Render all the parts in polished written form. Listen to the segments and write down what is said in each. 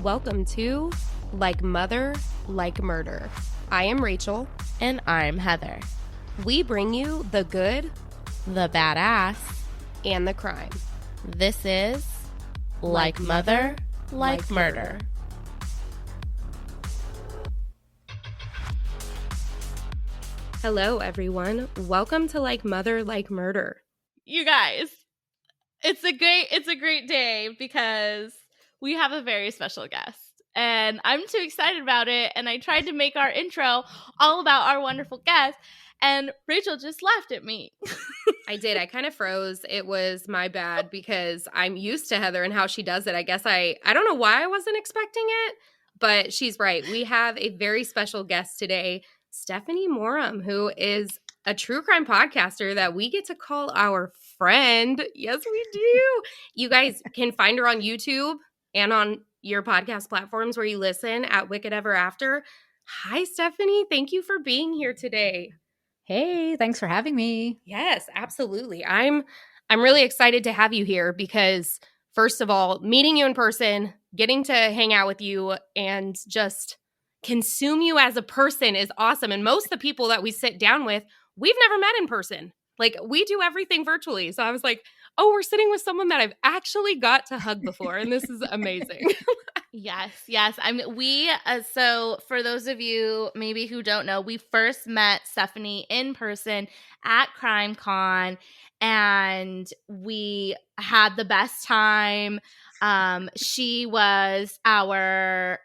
Welcome to Like Mother, Like Murder. I am Rachel. And I'm Heather. We bring you the good, The badass, and the crime. This is Like Mother, Like Murder. Hello, everyone. Welcome to Like Mother, Like Murder. You guys, it's a great day because we have a very special guest. And I'm too excited about it. And I tried to make our intro all about our wonderful guest. And Rachel just laughed at me. I did. I kind of froze. It was my bad because I'm used to Heather and how she does it. I guess I don't know why I wasn't expecting it, but she's right. We have a very special guest today, Stephanie Moram, who is a true crime podcaster that we get to call our friend. Yes, we do. You guys can find her on YouTube and on your podcast platforms where you listen at Wicked Ever After. Hi, Stephanie. Thank you for being here today. Hey, thanks for having me. Yes, absolutely. I'm really excited to have you here because first of all, meeting you in person, getting to hang out with you and just consume you as a person is awesome. And most of the people that we sit down with, we've never met in person. Like, we do everything virtually. So I was like, oh, we're sitting with someone that I've actually got to hug before. And this is amazing. Yes. I mean, so for those of you maybe who don't know, we first met Stephanie in person at Crime Con, and we had the best time. She was our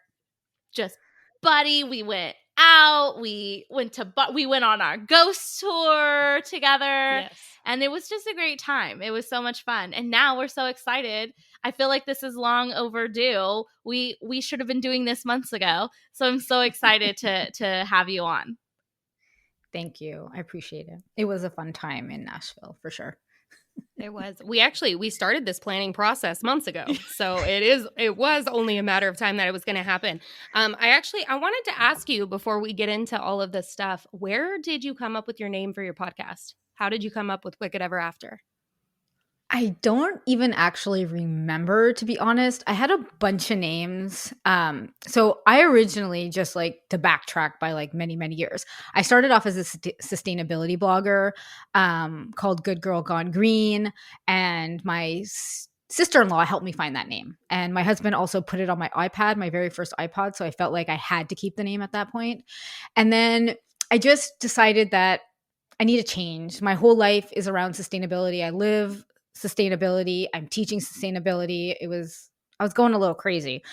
just buddy. We went out. We went on our ghost tour together. Yes. And it was just a great time. It was so much fun. And now we're so excited. I feel like this is long overdue. We should have been doing this months ago. So I'm so excited to have you on. Thank you. I appreciate it. It was a fun time in Nashville for sure. It was. We started this planning process months ago. So it was only a matter of time that it was going to happen. I wanted to ask you before we get into all of this stuff, where did you come up with your name for your podcast? How did you come up with Wicked Ever After? I don't even actually remember, to be honest. I had a bunch of names. So I originally, just like to backtrack by like many, many years, I started off as a sustainability blogger called Good Girl Gone Green. And my sister-in-law helped me find that name. And my husband also put it on my iPad, my very first iPod. So I felt like I had to keep the name at that point. And then I just decided that I need a change. My whole life is around sustainability. I live sustainability. I'm teaching sustainability. I was going a little crazy.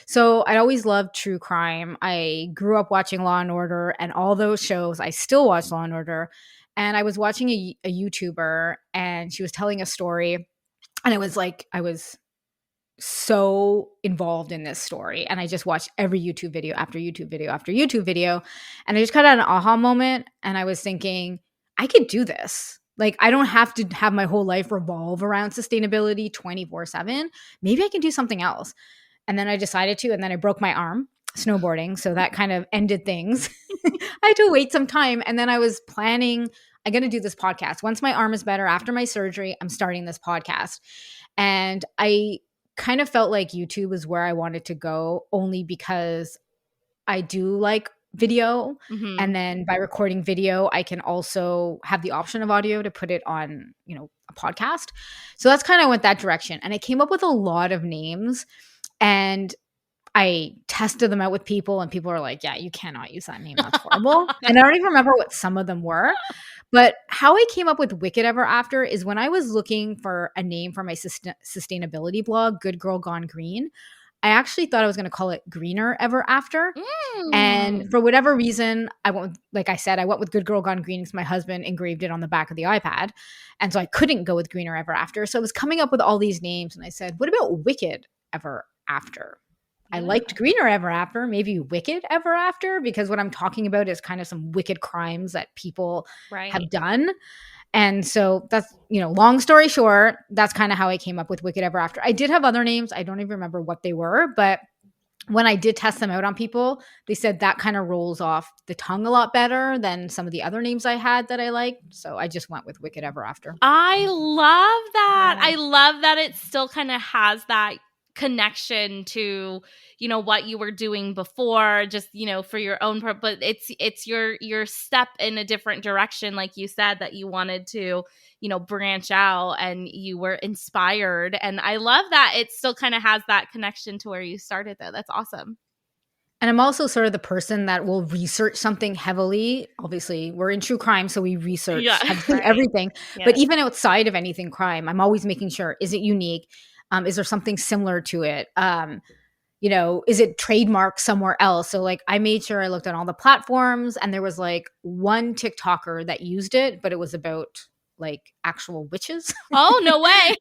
So I always loved true crime. I grew up watching Law and Order and all those shows. I still watch Law and Order. And I was watching a YouTuber, and she was telling a story. And I was so involved in this story. And I just watched every YouTube video after YouTube video after YouTube video. And I just kind of had an aha moment. And I was thinking, I could do this. Like, I don't have to have my whole life revolve around sustainability 24/7. Maybe I can do something else. And then I decided to, and then I broke my arm snowboarding. So that kind of ended things. I had to wait some time. And then I was planning, I'm going to do this podcast. Once my arm is better after my surgery, I'm starting this podcast. And I kind of felt like YouTube was where I wanted to go, only because I do like video. Mm-hmm. And then by recording video, I can also have the option of audio to put it on, a podcast. So that's kind of went that direction. And I came up with a lot of names, and I tested them out with people, and people are like, yeah, you cannot use that name. That's horrible. And I don't even remember what some of them were. But how I came up with Wicked Ever After is when I was looking for a name for my sustainability blog, Good Girl Gone Green, I actually thought I was going to call it Greener Ever After. And for whatever reason, I went with Good Girl Gone Green because my husband engraved it on the back of the iPad. And so I couldn't go with Greener Ever After. So I was coming up with all these names, and I said, what about Wicked Ever After? I liked Greener Ever After, maybe Wicked Ever After, because what I'm talking about is kind of some wicked crimes that people have done. And so that's, long story short, that's kind of how I came up with Wicked Ever After. I did have other names. I don't even remember what they were, but when I did test them out on people, they said that kind of rolls off the tongue a lot better than some of the other names I had that I liked. So I just went with Wicked Ever After. I love that. Yeah. I love that it still kind of has that connection to, you know, what you were doing before, just, you know, for your own part, but it's your step in a different direction, like you said, that you wanted to, you know, branch out, and you were inspired. And I love that it still kind of has that connection to where you started, though. That's awesome. And I'm also sort of the person that will research something heavily. Obviously, we're in true crime, so we research Yeah. heavily Right. everything. Yes. But even outside of anything crime, I'm always making sure, is it unique? Is there something similar to it? You know, is it trademarked somewhere else? So like I made sure I looked at all the platforms, and there was like one TikToker that used it, but it was about like actual witches. Oh, no way.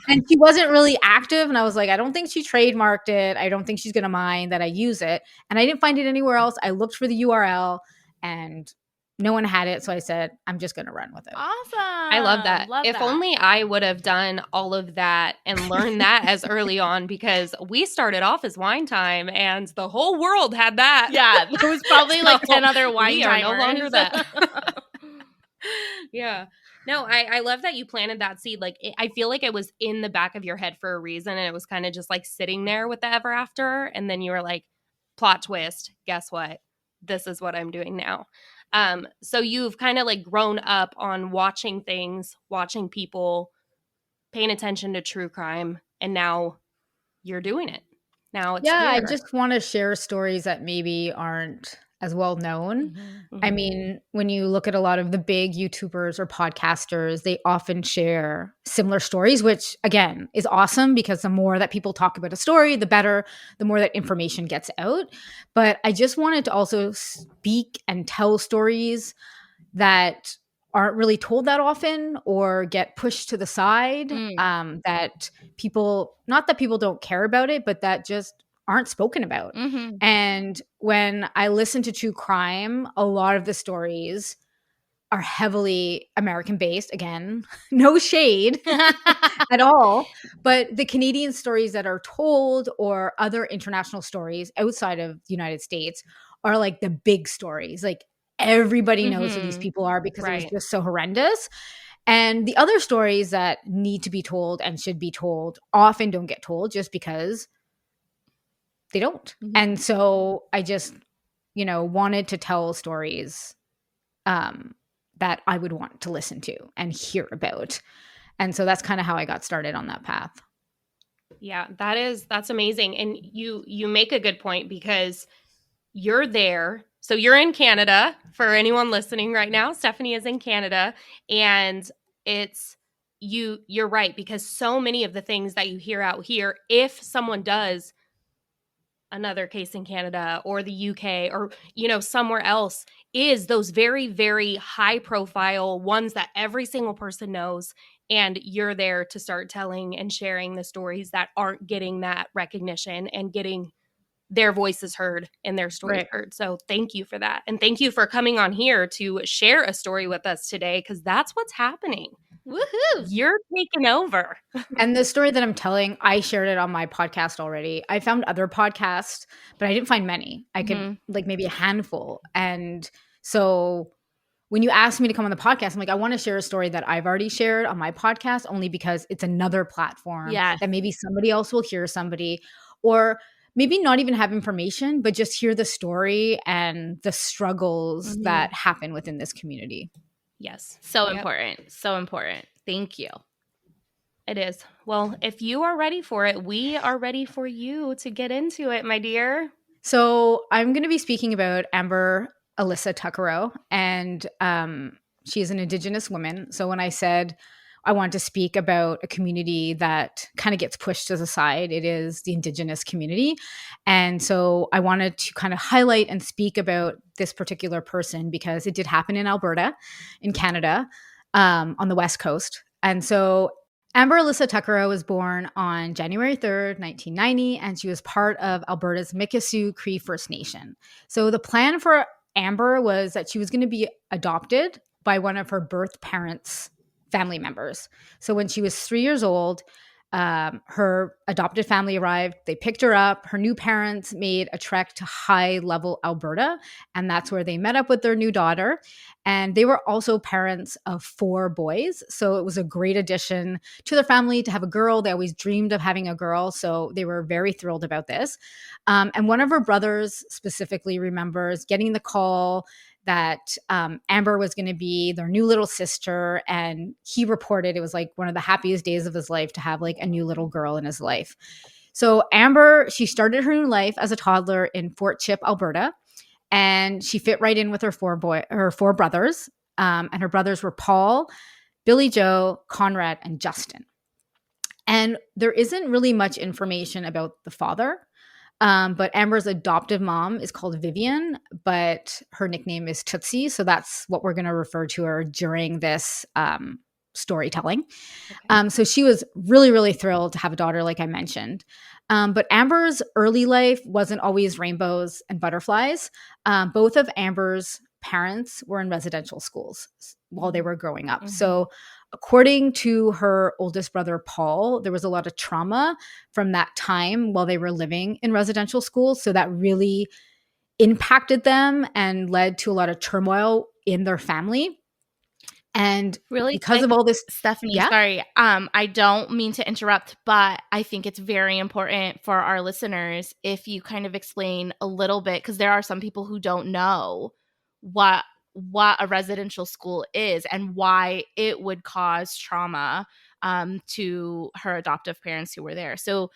And she wasn't really active. And I was like, I don't think she trademarked it. I don't think she's going to mind that I use it. And I didn't find it anywhere else. I looked for the URL and no one had it. So I said, I'm just going to run with it. Awesome. I love that. If only I would have done all of that and learned that as early on, because we started off as Wine Time and the whole world had that. Yeah, there was probably like 10 other wine we are timers. no longer that. Yeah. No, I love that you planted that seed. Like, I feel like it was in the back of your head for a reason, and it was kind of just like sitting there with the ever after. And then you were like, plot twist, guess what? This is what I'm doing now. So you've kind of like grown up on watching things, watching people, paying attention to true crime, and now you're doing it. Now it's Yeah, I here. just want to share stories that maybe aren't as well known. Mhm. I mean, when you look at a lot of the big YouTubers or podcasters, they often share similar stories, which again is awesome, because the more that people talk about a story, the better, the more that information gets out. But I just wanted to also speak and tell stories that aren't really told that often or get pushed to the side, that people, not that people don't care about it, but that just aren't spoken about. Mhm. And when I listen to true crime, a lot of the stories are heavily American based. Again, no shade at all. But the Canadian stories that are told, or other international stories outside of the United States, are like the big stories. Like everybody knows who these Mhm. people are, because it was Right. just so horrendous. And the other stories that need to be told and should be told often don't get told, just because they don't. Mhm. And so I just, you know, wanted to tell stories that I would want to listen to and hear about. And so that's kind of how I got started on that path. Yeah, that's amazing. And you make a good point, because you're there. So you're in Canada. For anyone listening right now, Stephanie is in Canada, and it's you're right, because so many of the things that you hear out here, if someone does another case in Canada or the UK or, you know, somewhere else, is those very, very high profile ones that every single person knows. And you're there to start telling and sharing the stories that aren't getting that recognition and getting their voices heard and their stories heard. So thank you for that. And thank you for coming on here to share a story with us today, because that's what's happening. Woohoo. You're taking over. And the story that I'm telling, I shared it on my podcast already. I found other podcasts, but I didn't find many. I could like maybe a handful. And so when you asked me to come on the podcast, I'm like, I want to share a story that I've already shared on my podcast, only because it's another platform that maybe somebody else will hear somebody, or maybe not even have information, but just hear the story and the struggles that happen within this community. Yes. So important. So important. Thank you. It is. Well, if you are ready for it, we are ready for you to get into it, my dear. So I'm going to be speaking about Amber Alyssa Tuccaro, and she is an Indigenous woman. So when I said I want to speak about a community that kind of gets pushed to the side, it is the Indigenous community. And so I wanted to kind of highlight and speak about this particular person, because it did happen in Alberta, in Canada, on the West Coast. And so Amber Alyssa Tuccaro was born on January 3rd, 1990, and she was part of Alberta's Mikisew Cree First Nation. So the plan for Amber was that she was going to be adopted by one of her birth parents' family members. So when she was 3 years old, Her adopted family arrived. They picked her up. Her new parents made a trek to high level Alberta, and that's where they met up with their new daughter. And they were also parents of 4 boys. So it was a great addition to their family to have a girl. They always dreamed of having a girl. So they were very thrilled about this. And one of her brothers specifically remembers getting the call that Amber was going to be their new little sister. And he reported it was like one of the happiest days of his life to have like a new little girl in his life. So Amber, she started her new life as a toddler in Fort Chip, Alberta. And she fit right in with her 4 brothers. And her brothers were Paul, Billy Joe, Conrad, and Justin. And there isn't really much information about the father. But Amber's adoptive mom is called Vivian, but her nickname is Tootsie. So that's what we're going to refer to her during this storytelling. Okay. So she was really, really thrilled to have a daughter, like I mentioned. But Amber's early life wasn't always rainbows and butterflies. Both of Amber's parents were in residential schools while they were growing up. Mm-hmm. So according to her oldest brother, Paul, there was a lot of trauma from that time while they were living in residential schools. So that really impacted them and led to a lot of turmoil in their family. And really because of all this, Stephanie, sorry, I don't mean to interrupt, but I think it's very important for our listeners if you kind of explain a little bit, because there are some people who don't know what a residential school is and why it would cause trauma to her adoptive parents who were there. So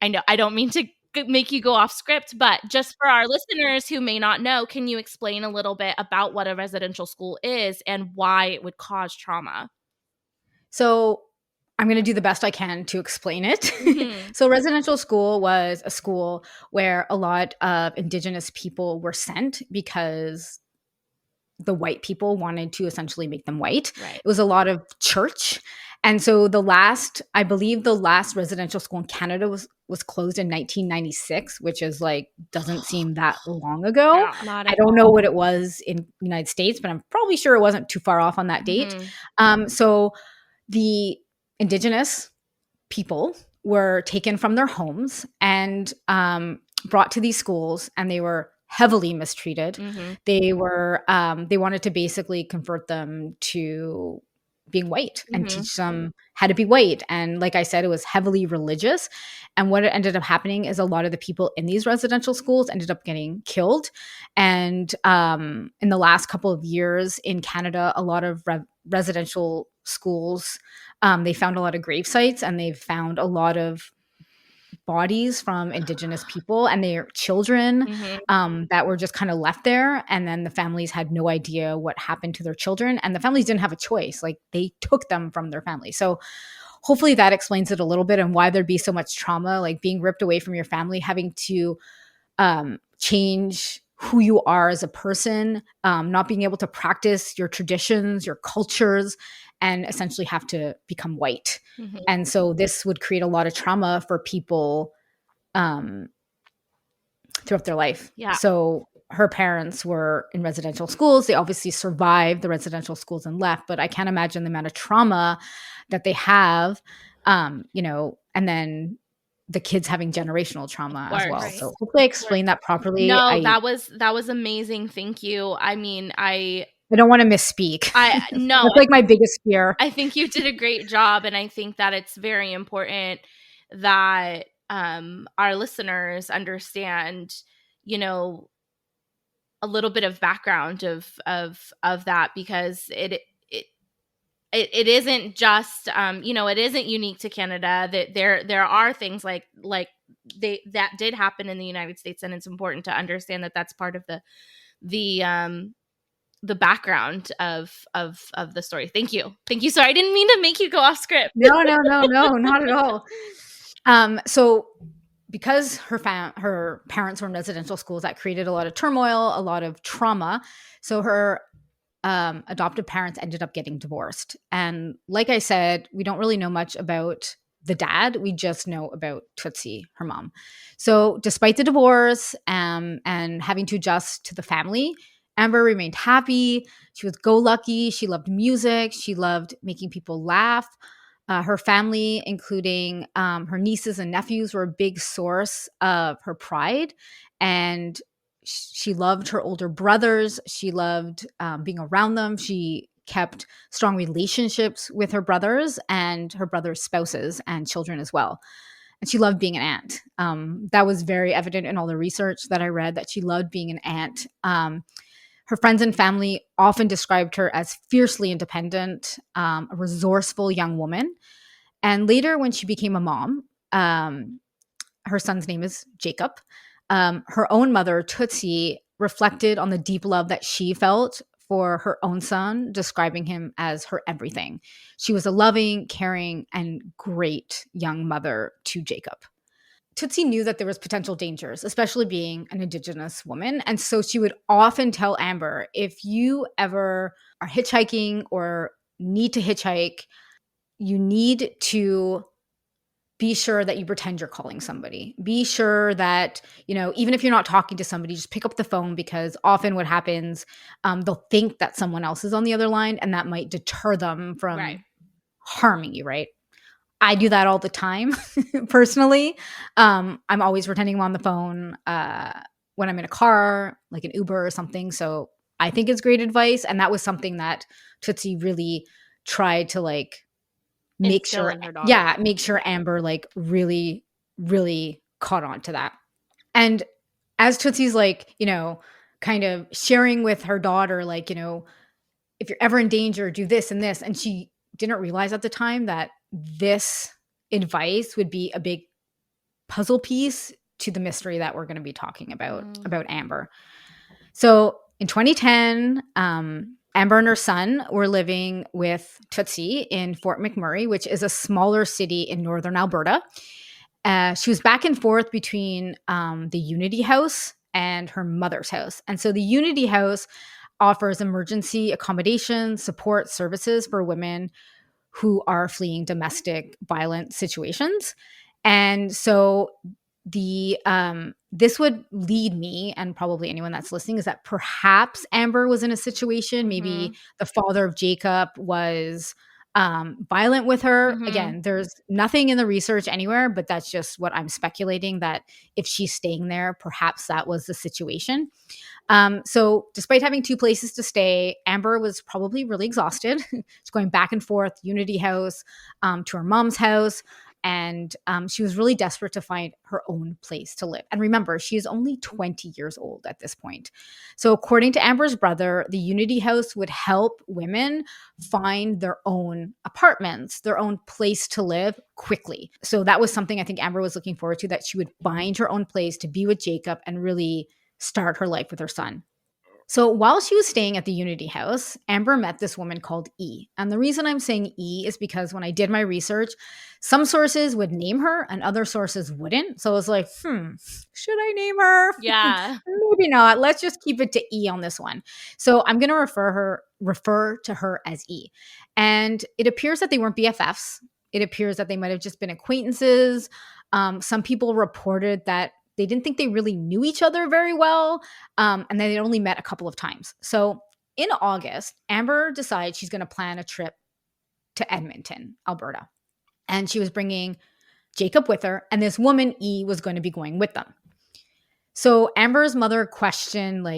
I know I don't mean to make you go off script, but just for our listeners who may not know, can you explain a little bit about what a residential school is and why it would cause trauma? So I'm going to do the best I can to explain it. Mm-hmm. So residential school was a school where a lot of Indigenous people were sent because the white people wanted to essentially make them white. Right. It was a lot of church. And so I believe the last residential school in Canada was closed in 1996, which is like, doesn't seem that long ago. Yeah, I don't know what it was in the United States, but I'm probably sure it wasn't too far off on that date. Mm-hmm. So the Indigenous people were taken from their homes and brought to these schools, and they were heavily mistreated. Mm-hmm. They wanted to basically convert them to being white and teach them how to be white. And like I said, it was heavily religious. And what ended up happening is a lot of the people in these residential schools ended up getting killed. And in the last couple of years in Canada, a lot of residential schools, they found a lot of grave sites, and they've found a lot of bodies from Indigenous people and their children that were just kind of left there. And then the families had no idea what happened to their children, and the families didn't have a choice. Like, they took them from their family. So hopefully that explains it a little bit and why there'd be so much trauma, like being ripped away from your family, having to change who you are as a person, not being able to practice your traditions, your cultures, and essentially have to become white. Mm-hmm. And so this would create a lot of trauma for people throughout their life. Yeah. So her parents were in residential schools. They obviously survived the residential schools and left, but I can't imagine the amount of trauma that they have, and then the kids having generational trauma as well. Right. So hopefully I explained that properly. No, that was amazing. Thank you. I mean, I don't want to misspeak. No, that's like my biggest fear. I think you did a great job. And I think that it's very important that our listeners understand, a little bit of background of that, because it isn't just, it isn't unique to Canada. That there are things like that did happen in the United States. And it's important to understand that that's part of the background of the story. Thank you. Sorry, I didn't mean to make you go off script. No, not at all. So because her parents were in residential schools, that created a lot of turmoil, a lot of trauma. So her adoptive parents ended up getting divorced. And like I said, we don't really know much about the dad. We just know about Tootsie, her mom. So despite the divorce and having to adjust to the family, Amber remained happy. She was go-lucky. She loved music. She loved making people laugh. Her family, including her nieces and nephews, were a big source of her pride. And she loved her older brothers. She loved being around them. She kept strong relationships with her brothers and her brothers' spouses and children as well. And she loved being an aunt. That was very evident in all the research that I read, that she loved being an aunt. Her friends and family often described her as fiercely independent, a resourceful young woman. And later, when she became a mom, her son's name is Jacob. Her own mother, Tootsie, reflected on the deep love that she felt for her own son, describing him as her everything. She was a loving, caring, and great young mother to Jacob. Tootsie knew that there was potential dangers, especially being an Indigenous woman. And so she would often tell Amber, if you ever are hitchhiking or need to hitchhike, you need to be sure that you pretend you're calling somebody. Be sure that, even if you're not talking to somebody, just pick up the phone, because often what happens, they'll think that someone else is on the other line, and that might deter them from harming you, right? I do that all the time, personally. I'm always pretending I'm on the phone when I'm in a car, like an Uber or something. So I think it's great advice. And that was something that Tootsie really tried to make sure Amber really, really caught on to that. And as Tootsie's kind of sharing with her daughter, if you're ever in danger, do this and this. And she didn't realize at the time that this advice would be a big puzzle piece to the mystery that we're going to be talking about Amber. So in 2010, Amber and her son were living with Tootsie in Fort McMurray, which is a smaller city in northern Alberta. She was back and forth between the Unity House and her mother's house. And so the Unity House offers emergency accommodation, support services for women who are fleeing domestic violent situations. And so this would lead me, and probably anyone that's listening, is that perhaps Amber was in a situation, maybe the father of Jacob was violent with her. Again, there's nothing in the research anywhere, but that's just what I'm speculating, that if she's staying there, perhaps that was the situation. So despite having two places to stay, Amber was probably really exhausted. She's going back and forth, Unity House to her mom's house. And she was really desperate to find her own place to live. And remember, she is only 20 years old at this point. So according to Amber's brother, the Unity House would help women find their own apartments, their own place to live quickly. So that was something I think Amber was looking forward to, that she would find her own place to be with Jacob and really start her life with her son. So while she was staying at the Unity House, Amber met this woman called E. And the reason I'm saying E is because when I did my research, some sources would name her and other sources wouldn't. So I was like, should I name her? Yeah. Maybe not. Let's just keep it to E on this one. So I'm going to refer to her as E. And it appears that they weren't BFFs. It appears that they might have just been acquaintances. Some people reported that they didn't think they really knew each other very well, and then they'd only met a couple of times. So in August, Amber decides she's going to plan a trip to Edmonton, Alberta. And she was bringing Jacob with her, and this woman, E, was going to be going with them. So Amber's mother questioned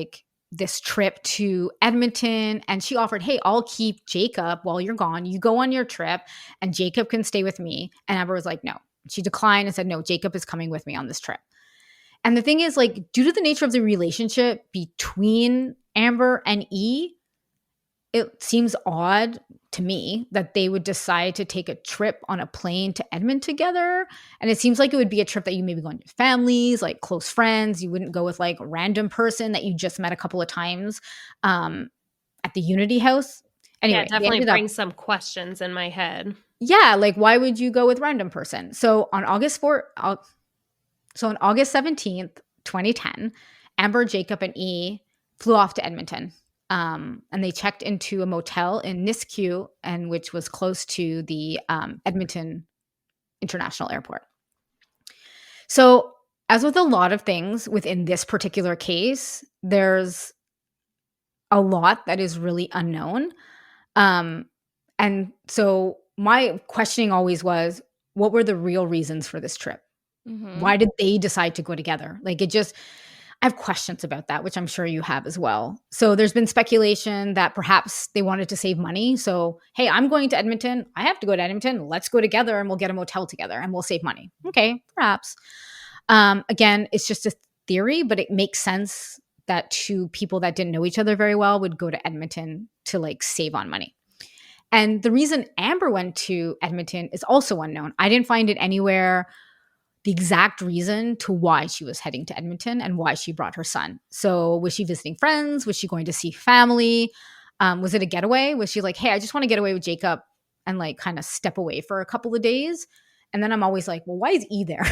this trip to Edmonton, and she offered, hey, I'll keep Jacob while you're gone. You go on your trip, and Jacob can stay with me. And Amber was like, no. She declined and said, no, Jacob is coming with me on this trip. And the thing is, due to the nature of the relationship between Amber and E, it seems odd to me that they would decide to take a trip on a plane to Edmonton together. And it seems like it would be a trip that you maybe go on with families, close friends. You wouldn't go with a random person that you just met a couple of times at the Unity House. Anyway, yeah, it definitely brings some questions in my head. Yeah, why would you go with random person? So on August 17th, 2010, Amber, Jacob, and E flew off to Edmonton. And they checked into a motel in Nisku, which was close to the Edmonton International Airport. So as with a lot of things within this particular case, there's a lot that is really unknown. And so my questioning always was, what were the real reasons for this trip? Mm-hmm. Why did they decide to go together? Like, I have questions about that, which I'm sure you have as well. So there's been speculation that perhaps they wanted to save money. So, hey, I'm going to Edmonton. I have to go to Edmonton. Let's go together and we'll get a motel together and we'll save money. Okay, perhaps. Again, it's just a theory, but it makes sense that two people that didn't know each other very well would go to Edmonton to like save on money. And the reason Amber went to Edmonton is also unknown. I didn't find it anywhere the exact reason to why she was heading to Edmonton and why she brought her son. So was she visiting friends? Was she going to see family? Was it a getaway? Was she like, hey, I just want to get away with Jacob and like kind of step away for a couple of days? And then I'm always like, well, why is E there?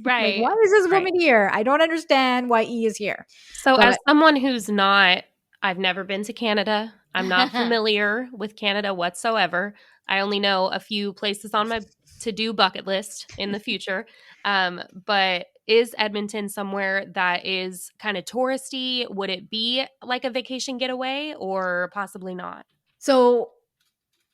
Right. Like, why is this woman here? I don't understand why E is here. So as someone who's not, I've never been to Canada. I'm not familiar with Canada whatsoever. I only know a few places on my to-do bucket list in the future. But is Edmonton somewhere that is kind of touristy? Would it be like a vacation getaway or possibly not? So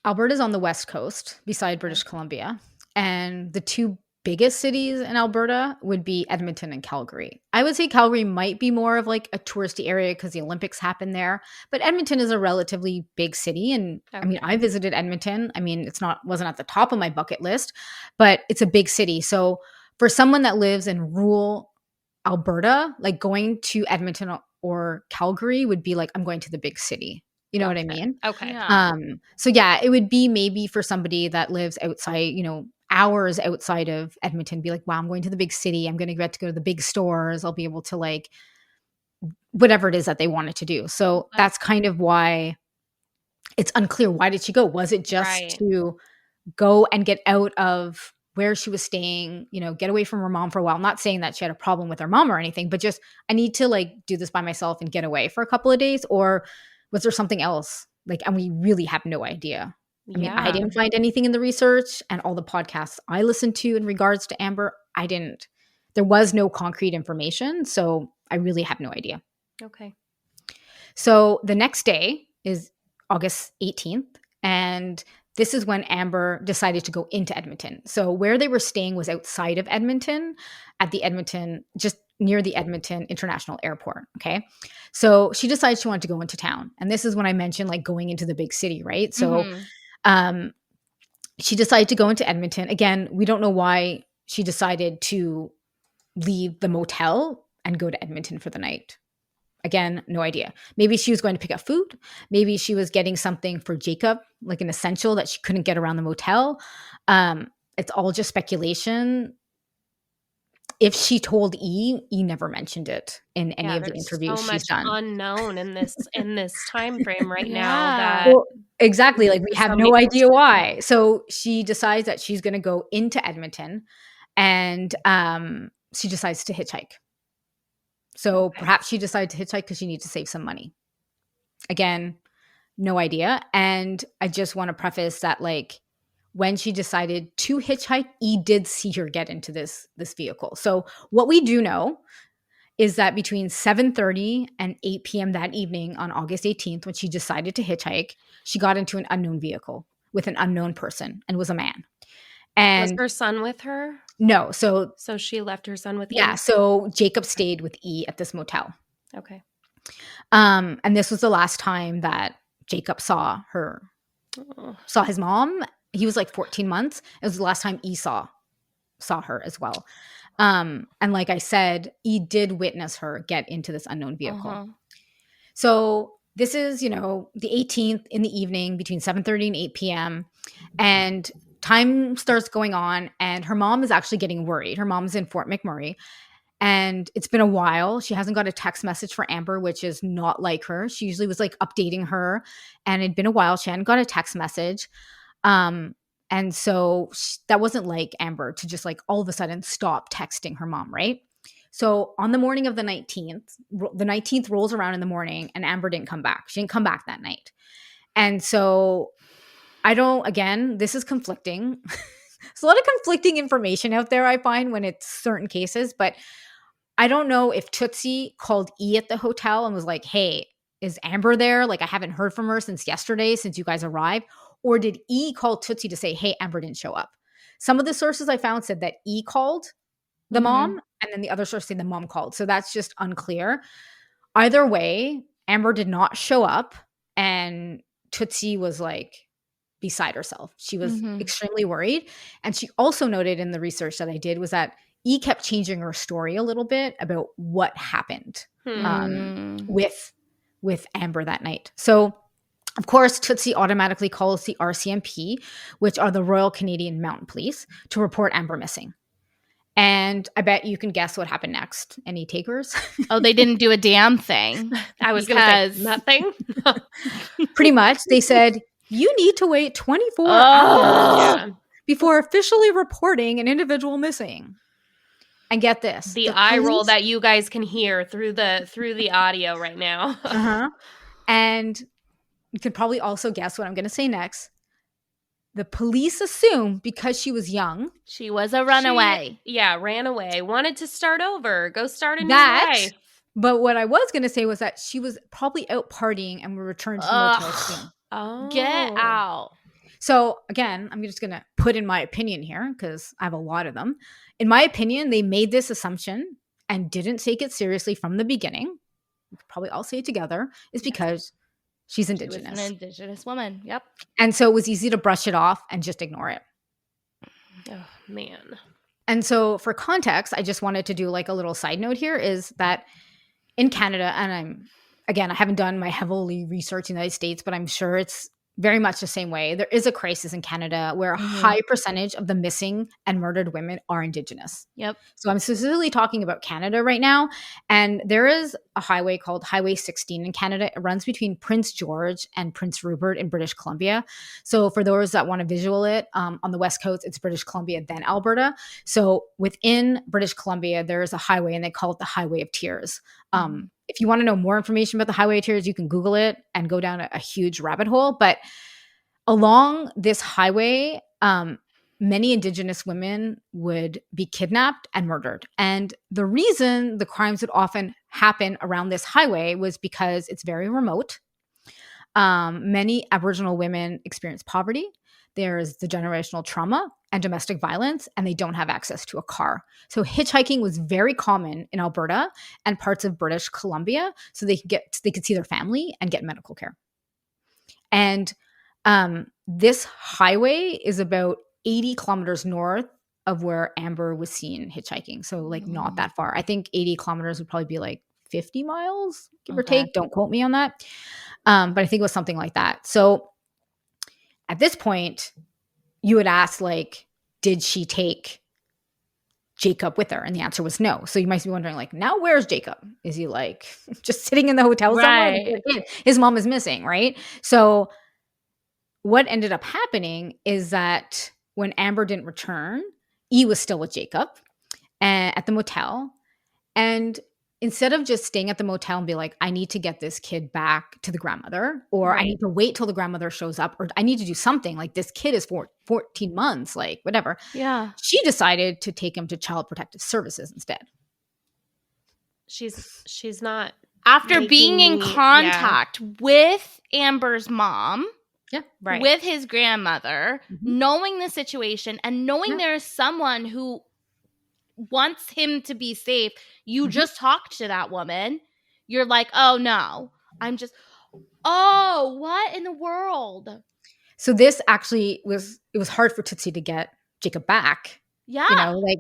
Alberta's on the west coast beside British Columbia. And the two biggest cities in Alberta would be Edmonton and Calgary. I would say Calgary might be more of like a touristy area because the Olympics happen there, but Edmonton is a relatively big city. And I mean, I visited Edmonton. I mean, wasn't at the top of my bucket list, but it's a big city. So for someone that lives in rural Alberta, like going to Edmonton or Calgary would be like, I'm going to the big city. You know what I mean? Okay. Yeah. So yeah, it would be maybe for somebody that lives outside, hours outside of Edmonton, be like, wow, I'm going to the big city. I'm going to get to go to the big stores. I'll be able to like whatever it is that they wanted to do. So that's kind of why it's unclear. Why did she go? Was it just to go and get out of where she was staying, get away from her mom for a while? I'm not saying that she had a problem with her mom or anything, but just I need to like do this by myself and get away for a couple of days. Or was there something else? Like, and we really have no idea. I mean, I didn't find anything in the research, and all the podcasts I listened to in regards to Amber, there was no concrete information. So I really have no idea. Okay. So the next day is August 18th. And this is when Amber decided to go into Edmonton. So where they were staying was outside of Edmonton just near the Edmonton International Airport. Okay. So she decided she wanted to go into town. And this is when I mentioned like going into the big city, right? So she decided to go into Edmonton. Again, we don't know why she decided to leave the motel and go to Edmonton for the night. Again, no idea. Maybe she was going to pick up food. Maybe she was getting something for Jacob, like an essential that she couldn't get around the motel. It's all just speculation. If she told E never mentioned it in any of the interviews she's done. Unknown in this time frame right now. That well, exactly, like we have no idea why. So she decides that she's going to go into Edmonton, and she decides to hitchhike. So perhaps she decided to hitchhike because she needs to save some money. Again, no idea. And I just want to preface that, like, when she decided to hitchhike, E did see her get into this vehicle. So what we do know is that between 7:30 and 8 p.m. that evening on August 18th, when she decided to hitchhike, she got into an unknown vehicle with an unknown person, and was a man. And was her son with her? No. So she left her son with him? Yeah. So Jacob stayed with E at this motel. Okay. And this was the last time that Jacob saw his mom. He was like 14 months. It was the last time E saw her as well. And like I said, E did witness her get into this unknown vehicle. So this is, the 18th in the evening between 7:30 and 8 p.m. And time starts going on, and her mom is actually getting worried. Her mom's in Fort McMurray, and it's been a while. She hasn't got a text message for Amber, which is not like her. She usually was like updating her, and it'd been a while. She hadn't got a text message. And so that wasn't like Amber to just like all of a sudden stop texting her mom, right? So on the morning of the 19th rolls around in the morning, and Amber didn't come back. She didn't come back that night. And so this is conflicting. There's a lot of conflicting information out there, I find, when it's certain cases, but I don't know if Tootsie called E at the hotel and was like, hey, is Amber there? Like, I haven't heard from her since yesterday, since you guys arrived. or did E call Tootsie to say, hey, Amber didn't show up? Some of the sources I found said that E called the mom, and then the other source said the mom called. So that's just unclear. Either way, Amber did not show up, and Tootsie was like beside herself. She was extremely worried. And she also noted in the research that I did was that E kept changing her story a little bit about what happened with Amber that night. So, of course, Tootsie automatically calls the RCMP, which are the Royal Canadian Mounted Police, to report Amber missing. And I bet you can guess what happened next. Any takers? Oh, they didn't do a damn thing. I was going to say nothing. Pretty much. They said, you need to wait 24 hours before officially reporting an individual missing. And get this. The eye roll that you guys can hear through the audio right now. And you could probably also guess what I'm going to say next. The police assume because she was young. She was a runaway. Ran away. Wanted to start over. Go start a new life. But what I was going to say was that she was probably out partying and would return to the motel soon. Oh. Get out. So again, I'm just going to put in my opinion here because I have a lot of them. In my opinion, they made this assumption and didn't take it seriously from the beginning. We could probably all say it together. Is because she's indigenous. She was an indigenous woman. Yep. And so it was easy to brush it off and just ignore it. Oh, man. And so for context, I just wanted to do like a little side note here is that in Canada, and I haven't done my heavily research in the United States, but I'm sure it's very much the same way. There is a crisis in Canada where a high percentage of the missing and murdered women are indigenous. Yep. So I'm specifically talking about Canada right now. And there is a highway called Highway 16 in Canada. It runs between Prince George and Prince Rupert in British Columbia. So for those that want to visual it, on the West Coast, it's British Columbia, then Alberta. So within British Columbia, there is a highway and they call it the Highway of Tears. If you want to know more information about the Highway of Tears, you can Google it and go down a huge rabbit hole. But along this highway, many indigenous women would be kidnapped and murdered. And the reason the crimes would often happen around this highway was because it's very remote. Many Aboriginal women experience poverty. There's the generational trauma and domestic violence, and they don't have access to a car. So hitchhiking was very common in Alberta and parts of British Columbia, so they could see their family and get medical care. And this highway is about 80 kilometers north of where Amber was seen hitchhiking. So like not that far. I think 80 kilometers would probably be like 50 miles, give or take. Don't quote me on that. But I think it was something like that. So at this point, you would ask, like, did she take Jacob with her? And the answer was no. So you might be wondering, like, now where's Jacob? Is he like just sitting in the hotel somewhere? His mom is missing, right? So what ended up happening is that when Amber didn't return, E was still with Jacob at the motel. And instead of just staying at the motel and be like, I need to get this kid back to the grandmother, or I need to wait till the grandmother shows up, or I need to do something, like this kid is 14 months, like whatever. Yeah. She decided to take him to Child Protective Services instead. She's not. After being in contact with Amber's mom, with his grandmother, knowing the situation and knowing there's someone who wants him to be safe, you just talked to that woman. You're like, oh no, what in the world? So this actually it was hard for Tootsie to get Jacob back. Yeah. You know, like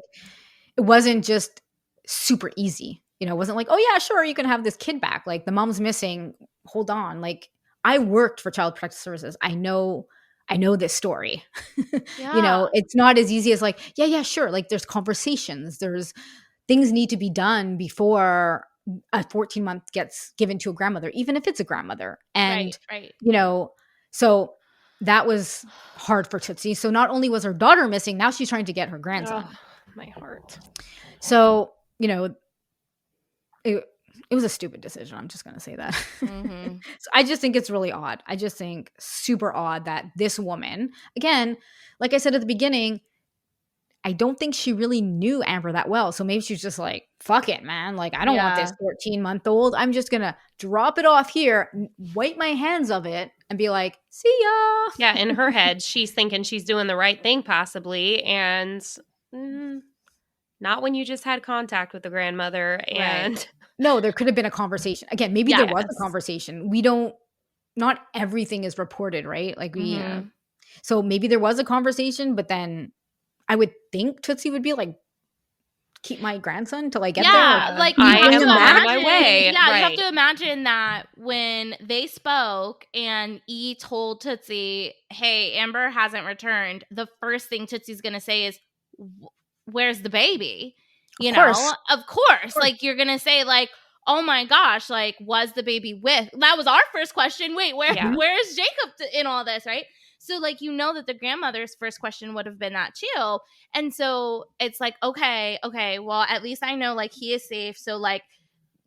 it wasn't just super easy. You know, it wasn't like, oh yeah, sure, you can have this kid back. Like the mom's missing. Hold on. Like I worked for Child Protective Services. I know this story. You know, it's not as easy as like, yeah, sure. Like there's conversations, there's things need to be done before a 14-month gets given to a grandmother, even if it's a grandmother. And, you know, so that was hard for Tootsie. So not only was her daughter missing, now she's trying to get her grandson. Oh, my heart. So, you know, it was a stupid decision. I'm just going to say that. So I just think it's really odd. I just think super odd that this woman, again, like I said at the beginning, I don't think she really knew Amber that well. So maybe she's just like, fuck it, man. Like, I don't want this 14-month-old. I'm just going to drop it off here, wipe my hands of it, and be like, see ya. Yeah, in her head, she's thinking she's doing the right thing possibly. And not when you just had contact with the grandmother. And Right. No, there could have been a conversation. Again, maybe there was a conversation. Not everything is reported, right? Like so maybe there was a conversation, but then I would think Tootsie would be like, keep my grandson till I get there. Like I am on my way. Yeah, right. You have to imagine that when they spoke and E told Tootsie, hey, Amber hasn't returned, the first thing Tootsie's going to say is, where's the baby? Of course. Like, you're going to say, like, oh my gosh, like, was the baby with? That was our first question. Wait, where's Jacob in all this, right? So, like, that the grandmother's first question would have been that too. And so it's like, okay, well, at least I know, like, he is safe. So, like,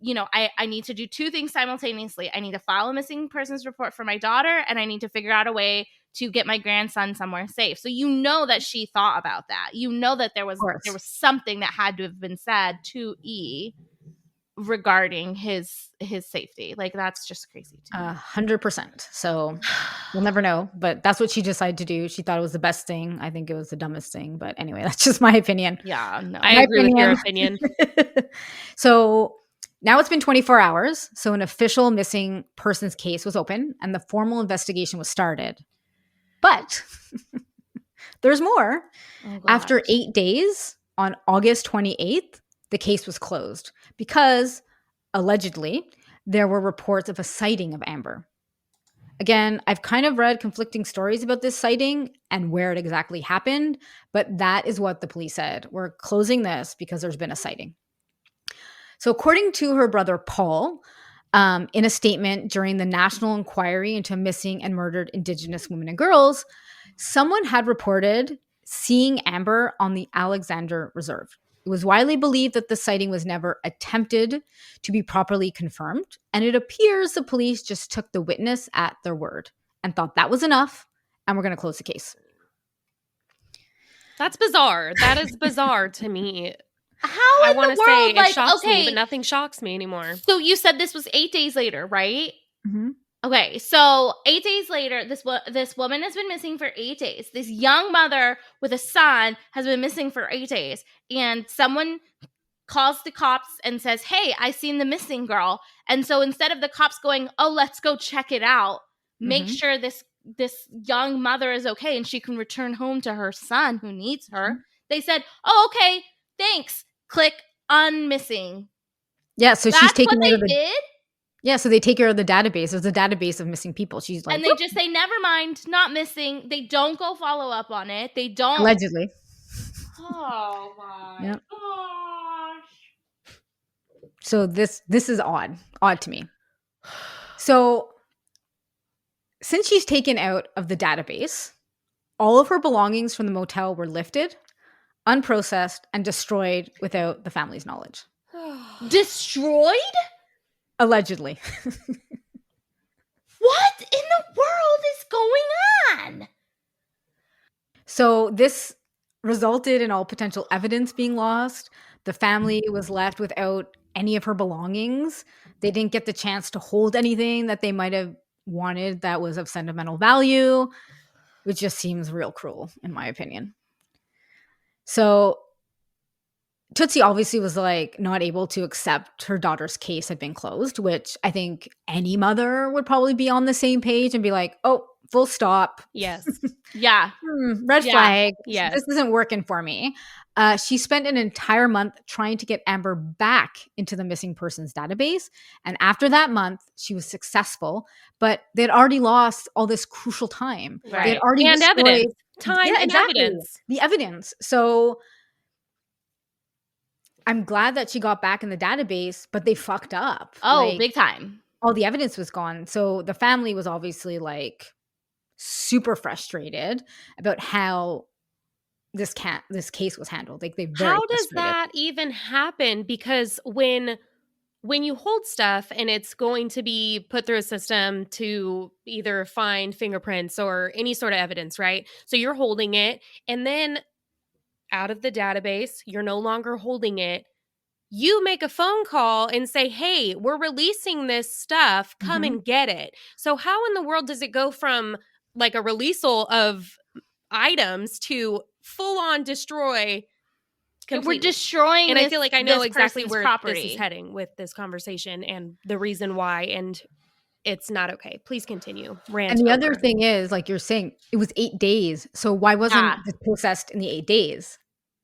I need to do two things simultaneously. I need to file a missing persons report for my daughter, and I need to figure out a way to get my grandson somewhere safe. So that she thought about that. That there was something that had to have been said to E regarding his safety. Like, that's just crazy to me. 100%. So we'll never know, but that's what she decided to do. She thought it was the best thing. I think it was the dumbest thing, but anyway, that's just my opinion. Yeah, no. I agree with your opinion. So now it's been 24 hours. So an official missing persons case was open and the formal investigation was started. But there's more. After 8 days, on August 28th, the case was closed because, allegedly, there were reports of a sighting of Amber. Again, I've kind of read conflicting stories about this sighting and where it exactly happened, but that is what the police said. We're closing this because there's been a sighting. So according to her brother, Paul, in a statement during the National Inquiry into Missing and Murdered Indigenous Women and Girls, someone had reported seeing Amber on the Alexander Reserve. It was widely believed that the sighting was never attempted to be properly confirmed, and it appears the police just took the witness at their word and thought that was enough, and we're going to close the case. That's bizarre. That is bizarre to me. How I want to say it shocks me, but nothing shocks me anymore. So you said this was 8 days later, right? Mm-hmm. Okay, so 8 days later, this woman has been missing for 8 days. This young mother with a son has been missing for 8 days. And someone calls the cops and says, hey, I seen the missing girl. And so instead of the cops going, oh, let's go check it out, make sure this young mother is okay and she can return home to her son who needs her, they said, oh, okay, thanks. Click unmissing. Yeah, so that's she's taking what they did? Yeah, so they take her to the database. There's a database of missing people. She's like, and they just say, never mind, not missing. They don't go follow up on it. They don't. Allegedly. Oh my gosh. So this is odd to me. So since she's taken out of the database, all of her belongings from the motel were lifted, unprocessed, and destroyed without the family's knowledge. Destroyed? Allegedly. What in the world is going on? So this resulted in all potential evidence being lost. The family was left without any of her belongings. They didn't get the chance to hold anything that they might have wanted that was of sentimental value, which just seems real cruel, in my opinion. So Tootsie obviously was like not able to accept her daughter's case had been closed, which I think any mother would probably be on the same page and be like, oh, full stop. Yes. Yeah. Red flag. Yes. This isn't working for me. She spent an entire month trying to get Amber back into the missing persons database. And after that month, she was successful, but they'd already lost all this crucial time. Right. They'd already and destroyed evidence. Time and evidence. The evidence. So I'm glad that she got back in the database, but they fucked up. Oh, like, big time. All the evidence was gone. So the family was obviously like super frustrated about how this case was handled. Like how does that even happen? Because when you hold stuff and it's going to be put through a system to either find fingerprints or any sort of evidence, right? So you're holding it and then out of the database. You're no longer holding it. You make a phone call and say, hey, we're releasing this stuff. Come and get it. So how in the world does it go from like a releasal of items to full on destroy completely? We're destroying and I feel like I know exactly where property. this is heading with this conversation and the reason why, and it's not okay. Please continue. Rant And the over. other thing is, like you're saying, it was 8 days. So why wasn't this processed in the 8 days?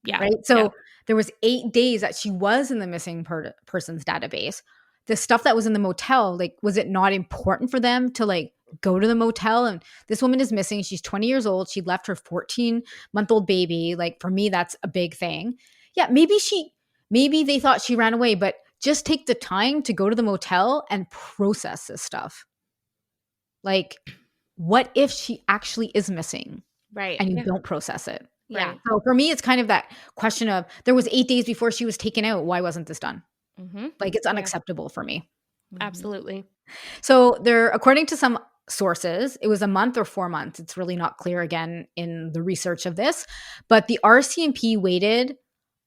Yeah. Right. So there was 8 days that she was in the missing persons database. The stuff that was in the motel, like, was it not important for them to like go to the motel? And this woman is missing. She's 20 years old. She left her 14-month-old baby. Like, for me, that's a big thing. Yeah. Maybe they thought she ran away, but just take the time to go to the motel and process this stuff. Like, what if she actually is missing? Right. And you don't process it? Yeah. Right. So for me, it's kind of that question of, there was 8 days before she was taken out. Why wasn't this done? Like, it's unacceptable for me. Absolutely. So according to some sources, it was a month or 4 months. It's really not clear again in the research of this, but the RCMP waited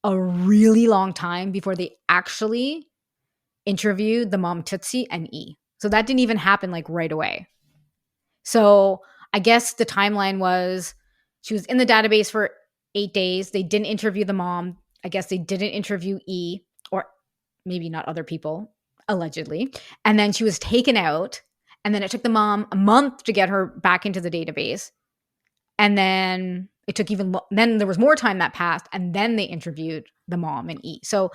a really long time before they actually interviewed the mom Tootsie and E. So that didn't even happen like right away. So I guess the timeline was, she was in the database for 8 days. They didn't interview the mom. I guess they didn't interview E, or maybe not other people, allegedly. And then she was taken out. And then it took the mom a month to get her back into the database. And then it took then there was more time that passed. And then they interviewed the mom and E. So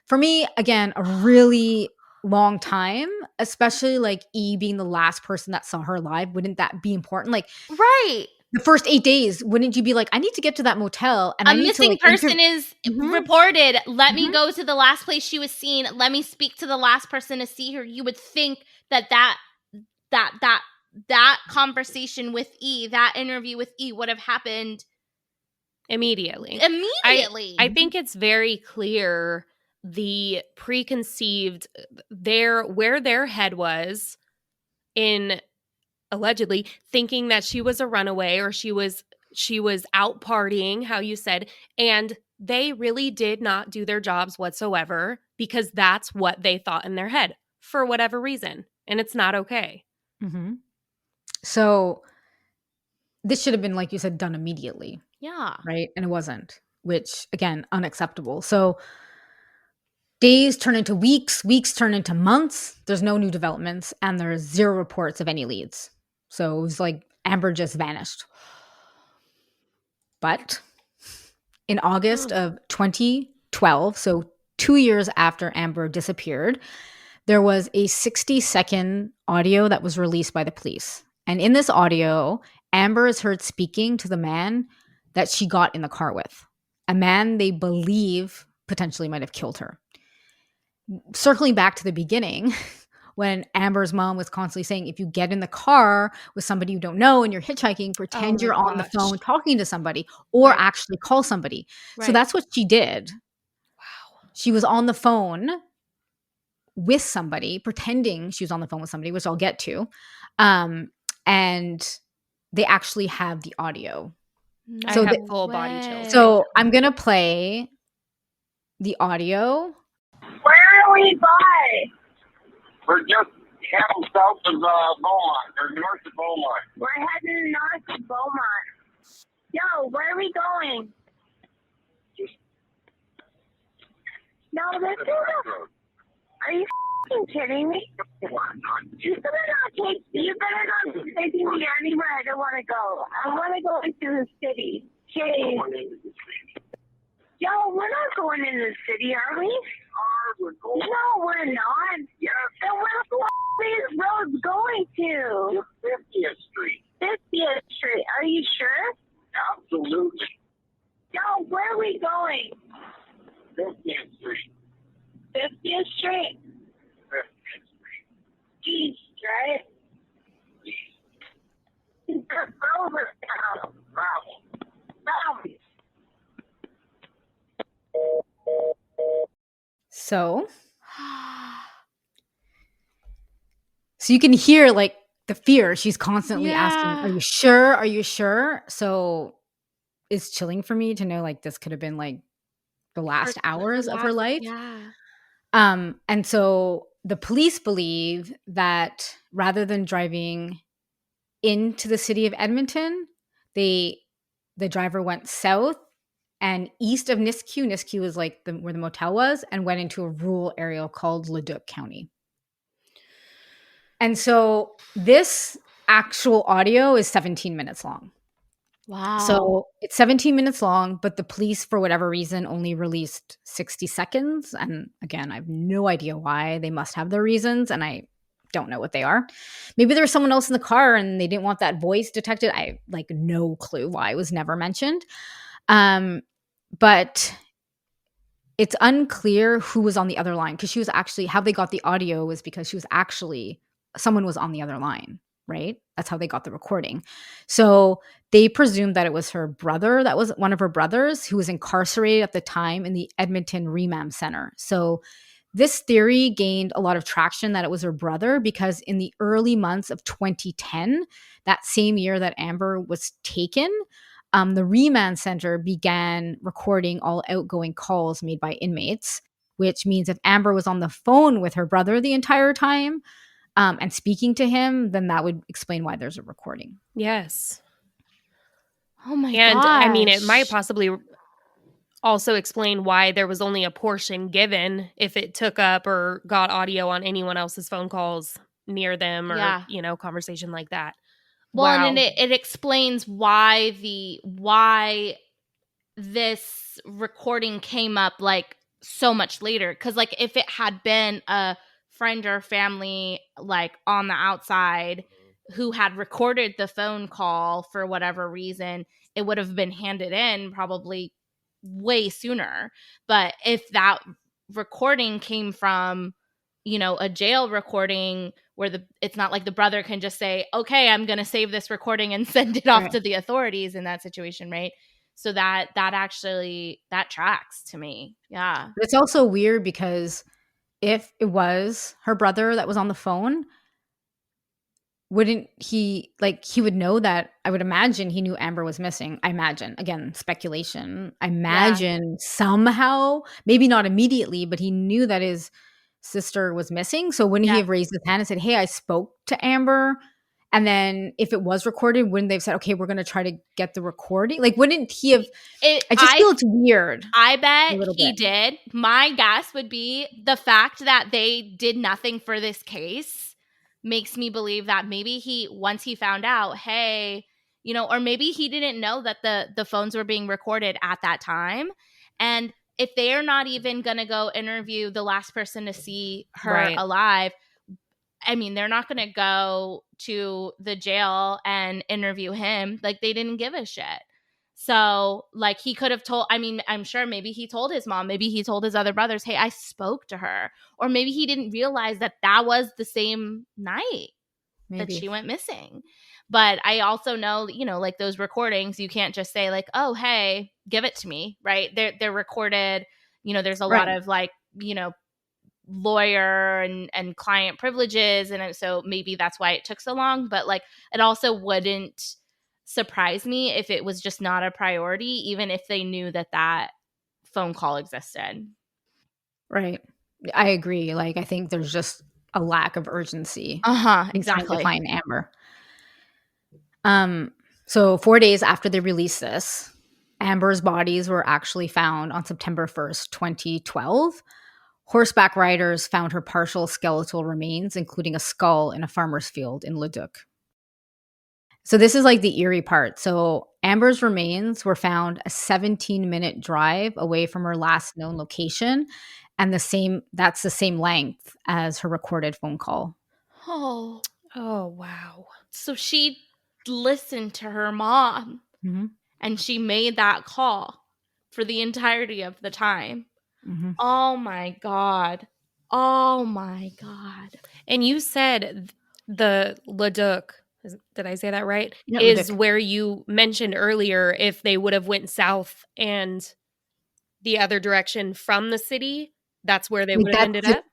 for me, again, a really long time, especially like E being the last person that saw her alive. Wouldn't that be important? Like, right. The first 8 days, wouldn't you be like, I need to get to that motel and a I need missing to, like, person is reported. Let me go to the last place she was seen. Let me speak to the last person to see her. You would think that conversation with E, that interview with E, would have happened immediately. I think it's very clear the preconceived where their head was in allegedly thinking that she was a runaway, or she was out partying, how you said, and they really did not do their jobs whatsoever, because that's what they thought in their head for whatever reason, and it's not okay. So this should have been, like you said, done immediately. Yeah. Right? And it wasn't, which, again, unacceptable. So days turn into weeks, weeks turn into months. There's no new developments, and there's 0 reports of any leads. So it was like Amber just vanished. But in August of 2012, so 2 years after Amber disappeared, there was a 60-second audio that was released by the police. And in this audio, Amber is heard speaking to the man that she got in the car with, a man they believe potentially might have killed her. Circling back to the beginning, when Amber's mom was constantly saying, if you get in the car with somebody you don't know and you're hitchhiking, pretend you're on the phone talking to somebody, or actually call somebody. So that's what she did. Wow. She was on the phone with somebody, pretending she was on the phone with somebody, which I'll get to. And they actually have the audio. I have full body chills. So I'm going to play the audio. Where are we by? We're just heading south of Beaumont, or north of Beaumont. We're heading north of Beaumont. Yo, where are we going? No, this is Are you f***ing kidding me? You better not be taking me anywhere I don't want to go. I want to go into the city. Jeez. Yo, we're not going into the city, are we? No, we're not. Yes. Then where the f*** are these roads going to? 50th Street. 50th Street. Are you sure? Absolutely. Yo, where are we going? 50th Street. 50th Street? 50th Street. East, right? East. Over now. Bravo. So you can hear like the fear. She's constantly asking, are you sure? Are you sure? So is chilling for me to know like this could have been like the last hours of her life. Yeah. And so the police believe that rather than driving into the city of Edmonton, the driver went south and east of Nisku. Nisku is like where the motel was, and went into a rural area called Leduc County. And so this actual audio is 17 minutes long. Wow. So it's 17 minutes long, but the police, for whatever reason, only released 60 seconds. And again, I have no idea why. They must have their reasons, and I don't know what they are. Maybe there was someone else in the car and they didn't want that voice detected. I like no clue why. It was never mentioned. But it's unclear who was on the other line, because she was actually, how they got the audio was because she was actually, someone was on the other line, right? That's how they got the recording. So they presumed that it was her brother, that was one of her brothers, who was incarcerated at the time in the Edmonton Remand Center. So this theory gained a lot of traction that it was her brother, because in the early months of 2010, that same year that Amber was taken, the Remand Center began recording all outgoing calls made by inmates, which means if Amber was on the phone with her brother the entire time and speaking to him, then that would explain why there's a recording. Yes. Oh my god. And I mean, it might possibly also explain why there was only a portion given if it took up or got audio on anyone else's phone calls near them, or, you know, conversation like that. Well, Wow. and it explains why this recording came up like so much later. Because like if it had been a friend or family like on the outside who had recorded the phone call for whatever reason, it would have been handed in probably way sooner. But if that recording came from, you know, a jail recording where it's not like the brother can just say, okay, I'm going to save this recording and send it off to the authorities in that situation, right? So that actually, that tracks to me. Yeah. But it's also weird because if it was her brother that was on the phone, wouldn't he, like, he would know that? I would imagine he knew Amber was missing. I imagine, again, speculation. I imagine somehow, maybe not immediately, but he knew that his sister was missing. So wouldn't he have raised his hand and said, hey, I spoke to Amber? And then if it was recorded, wouldn't they have said, okay, we're going to try to get the recording? Like, wouldn't he have? I just feel it's weird. I bet he did. My guess would be the fact that they did nothing for this case makes me believe that maybe once he found out, hey, you know, or maybe he didn't know that the phones were being recorded at that time. And if they are not even going to go interview the last person to see her alive, I mean, they're not going to go to the jail and interview him. Like, they didn't give a shit. So, like, he could have told, I mean, I'm sure maybe he told his mom, maybe he told his other brothers, hey, I spoke to her. Or maybe he didn't realize that was the same night that she went missing. But I also know, you know, like those recordings, you can't just say like, oh, hey, give it to me, right? They're recorded. You know, there's a lot of like, you know, lawyer and client privileges. And so maybe that's why it took so long. But like, it also wouldn't surprise me if it was just not a priority, even if they knew that phone call existed. Right. I agree. Like, I think there's just a lack of urgency. Exactly. To find Amber. So 4 days after they released this, Amber's bodies were actually found on September 1st, 2012. Horseback riders found her partial skeletal remains, including a skull in a farmer's field in Leduc. So this is like the eerie part. So Amber's remains were found a 17-minute drive away from her last known location, and that's the same length as her recorded phone call. Oh wow. So she listened to her mom and she made that call for the entirety of the time. Oh my God. And you said the Leduc, did I say that right? Yeah, is Leduc. where you mentioned earlier if they would have went south and the other direction from the city, that's where they would have ended up?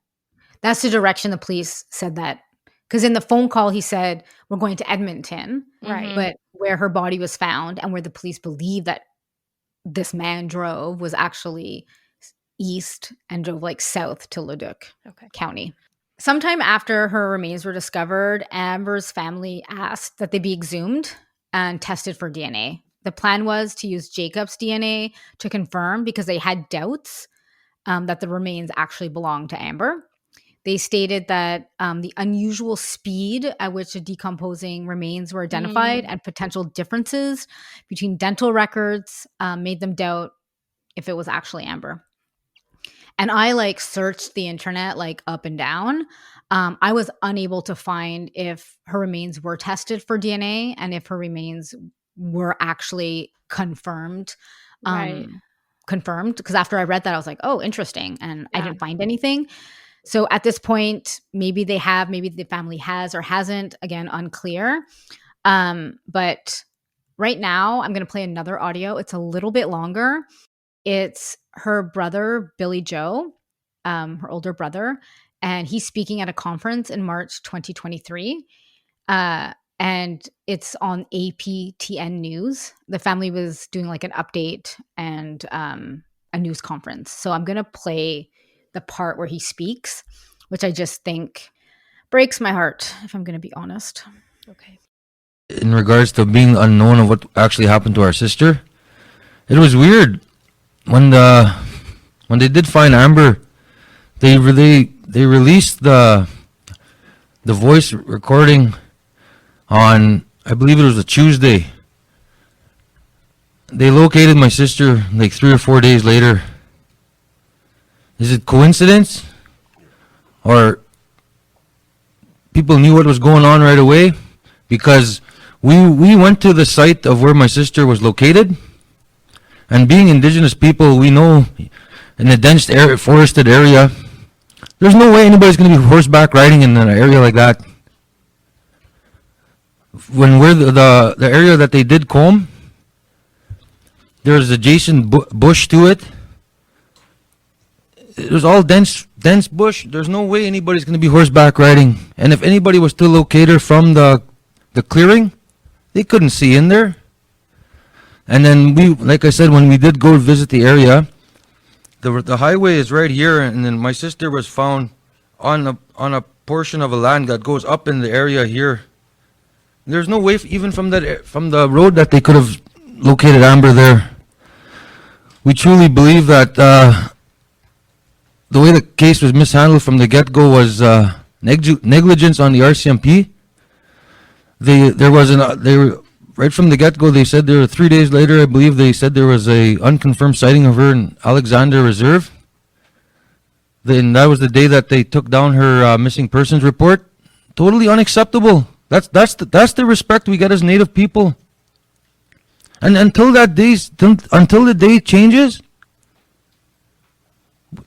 That's the direction the police said that. Because in the phone call, he said, we're going to Edmonton. Right. But where her body was found and where the police believe that this man drove was actually east and drove like south to Leduc County. Sometime after her remains were discovered, Amber's family asked that they be exhumed and tested for DNA. The plan was to use Jacob's DNA to confirm, because they had doubts that the remains actually belonged to Amber. They stated that the unusual speed at which the decomposing remains were identified and potential differences between dental records made them doubt if it was actually Amber. And I like searched the internet like up and down. I was unable to find if her remains were tested for DNA and if her remains were actually confirmed. Confirmed, because after I read that, I was like, oh, interesting. And I didn't find anything. So at this point, maybe they have, maybe the family has or hasn't, again, unclear. But right now, I'm going to play another audio. It's a little bit longer. It's her brother, Billy Joe, her older brother, and he's speaking at a conference in March 2023. And it's on APTN News. The family was doing like an update and a news conference. So I'm going to play the part where he speaks, which I just think breaks my heart, if I'm going to be honest. Okay. In regards to being unknown of what actually happened to our sister, it was weird. When they did find Amber, they released the voice recording on, I believe it was a Tuesday. They located my sister like 3 or 4 days later. Is it coincidence? Or people knew what was going on right away? Because we went to the site of where my sister was located. And being indigenous people, we know in a dense forested area, there's no way anybody's going to be horseback riding in an area like that. When we're the area that they did comb, there's adjacent bush to it. It was all dense bush. There's no way anybody's going to be horseback riding. And if anybody was to locate her from the clearing, they couldn't see in there. And then we, like I said, when we did go visit the area, the highway is right here, and then my sister was found on a portion of a land that goes up in the area here. There's no way, even from the road, that they could have located Amber there. We truly believe that the way the case was mishandled from the get-go was negligence on the RCMP. Right from the get-go, they said there were 3 days later, I believe they said there was a unconfirmed sighting of her in Alexander Reserve. Then that was the day that they took down her missing persons report. Totally unacceptable. That's the respect we get as Native people. And until the day changes,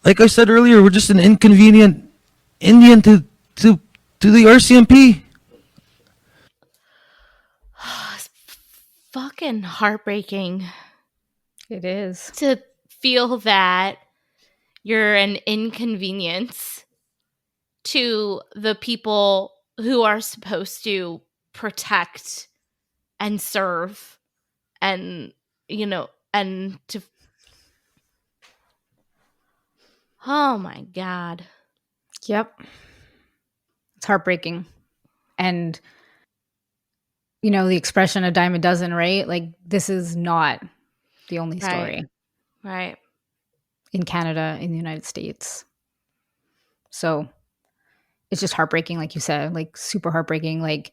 like I said earlier, we're just an inconvenient Indian to the RCMP. It's fucking heartbreaking. It is. To feel that you're an inconvenience to the people who are supposed to protect and serve and, and to... Oh my God. Yep. It's heartbreaking. And, the expression a dime a dozen, right? Like, this is not the only story. Right. In Canada, in the United States. So it's just heartbreaking, like you said, like super heartbreaking. Like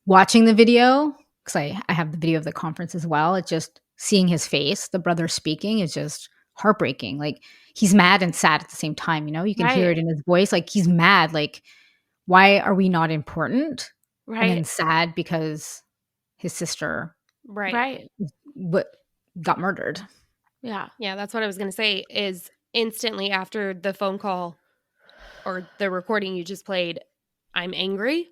watching the video, because I have the video of the conference as well. It's just seeing his face, the brother speaking, is just heartbreaking. Like he's mad and sad at the same time. You can hear it in his voice. Like he's mad. Like, why are we not important? Right. And then sad because his sister got murdered. Yeah. Yeah, that's what I was going to say, is instantly after the phone call or the recording you just played, I'm angry.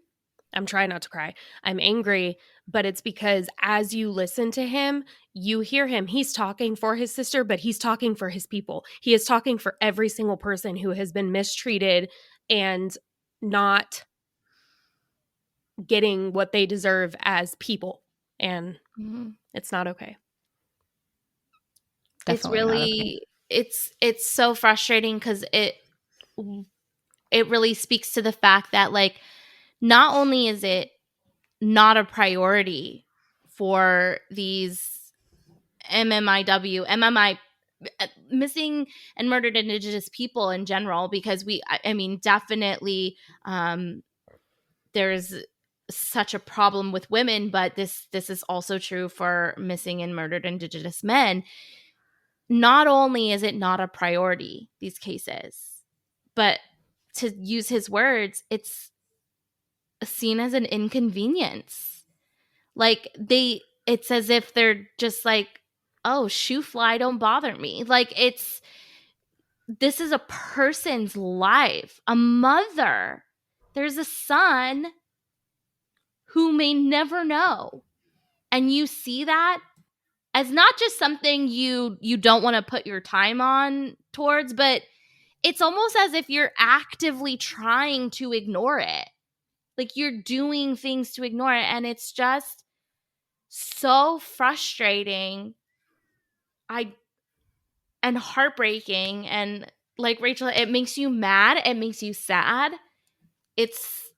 I'm trying not to cry. I'm angry, but it's because as you listen to him, you hear him. He's talking for his sister, but he's talking for his people. He is talking for every single person who has been mistreated and not getting what they deserve as people. And it's not okay. Definitely not okay. really it's so frustrating because it really speaks to the fact that, like, not only is it not a priority for these MMI missing and murdered Indigenous people in general, because I mean, definitely there's such a problem with women, but this is also true for missing and murdered Indigenous men. Not only is it not a priority, these cases, but to use his words, it's seen as an inconvenience. Like, it's as if they're just like, oh, shoe fly, don't bother me. Like, this is a person's life, a mother. There's a son who may never know. And you see that as not just something you don't want to put your time on towards, but it's almost as if you're actively trying to ignore it. Like, you're doing things to ignore it. And it's just so frustrating and heartbreaking. And like Rachel, it makes you mad. It makes you sad. It's,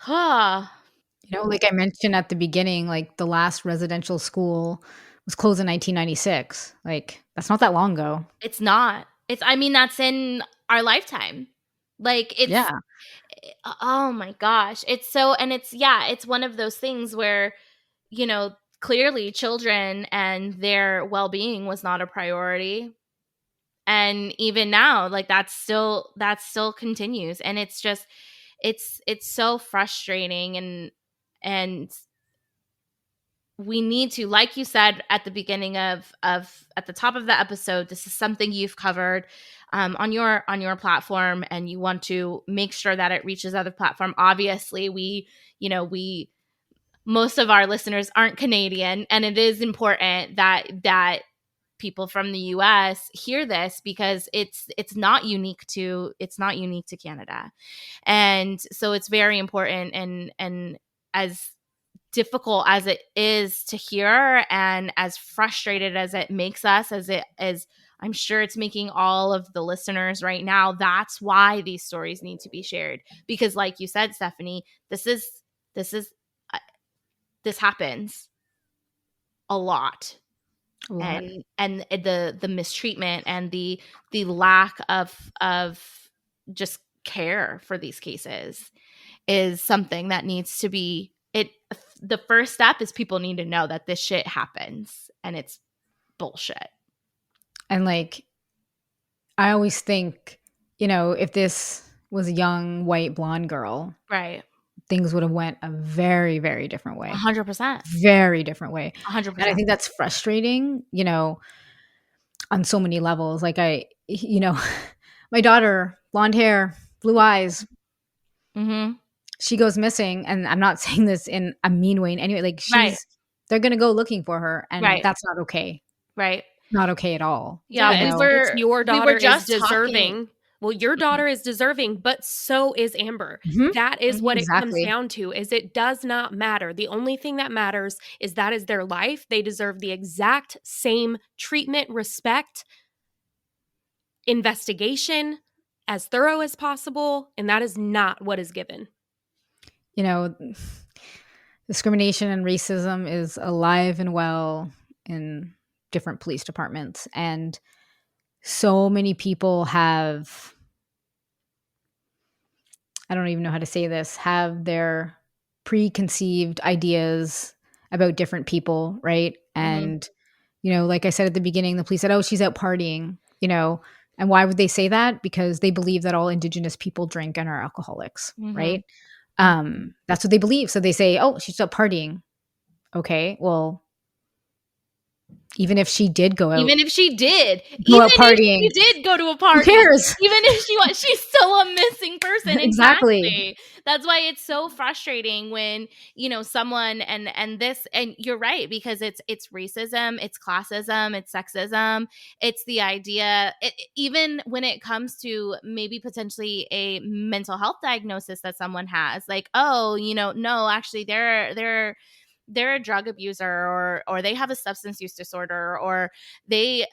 Like I mentioned at the beginning, like the last residential school was closed in 1996. Like, that's not that long ago. It's not. I mean, that's in our lifetime. Like, it's, Yeah. Oh my gosh. It's so, and it's one of those things where, clearly children and their well-being was not a priority. And even now, like, that still continues. And it's just, it's so frustrating. And we need to, like you said at the beginning of at the top of the episode, this is something you've covered on your platform, and you want to make sure that it reaches other platform. Obviously, we most of our listeners aren't Canadian, and it is important that people from the US hear this, because it's not unique to Canada. And so it's very important, and as difficult as it is to hear, and as frustrated as it makes us, as I'm sure it's making all of the listeners right now, that's why these stories need to be shared. Because like you said, Stephanie, this happens a lot. And the mistreatment and the lack of just care for these cases is something that needs to be the first step. Is people need to know that this shit happens, and it's bullshit. And like, I always think, if this was a young white blonde girl, right, things would have went a very, very different way. 100%. Very different way. 100%. And I think that's frustrating, on so many levels. Like my daughter, blonde hair, blue eyes, she goes missing. And I'm not saying this in a mean way in any way. Like, they're going to go looking for her, and that's not okay. Right. Not okay at all. Yeah. And your daughter is deserving. Well, your daughter is deserving, but so is Amber. Mm-hmm. That is what it comes down to, is it does not matter. The only thing that matters is that is their life. They deserve the exact same treatment, respect, investigation, as thorough as possible. And that is not what is given. Discrimination and racism is alive and well in different police departments. And so many people have, I don't even know how to say this, have their preconceived ideas about different people, right? And, like I said at the beginning, the police said, oh, she's out partying, and why would they say that? Because they believe that all Indigenous people drink and are alcoholics, right? That's what they believe. So they say, oh, she's out partying. Okay, well, even if she did go out, even if she did partying, if she did go to a party, who cares? Even if she's still a missing person. Exactly. That's why it's so frustrating when someone and this, and you're right, because it's racism, it's classism, it's sexism, it's the idea. Even when it comes to maybe potentially a mental health diagnosis that someone has, like, oh, no, actually they're they're a drug abuser or they have a substance use disorder or they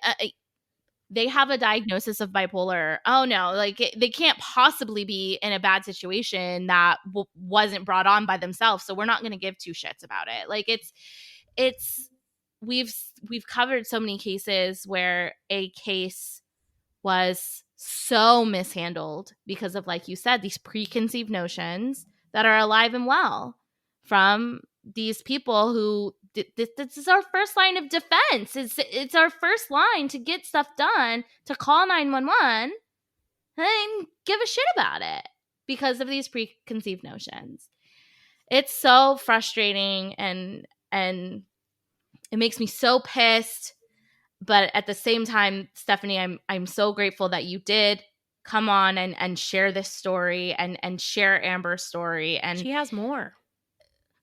have a diagnosis of bipolar. Oh no, like they can't possibly be in a bad situation that wasn't brought on by themselves. So we're not going to give two shits about it. Like it's we've covered so many cases where a case was so mishandled because of, like you said, these preconceived notions that are alive and well from these people who this is our first line of defense. It's our first line to get stuff done, to call 911 and give a shit about it because of these preconceived notions. It's so frustrating and it makes me so pissed. But at the same time, Stephanie, I'm so grateful that you did come on and share this story and share Amber's story. And she has more.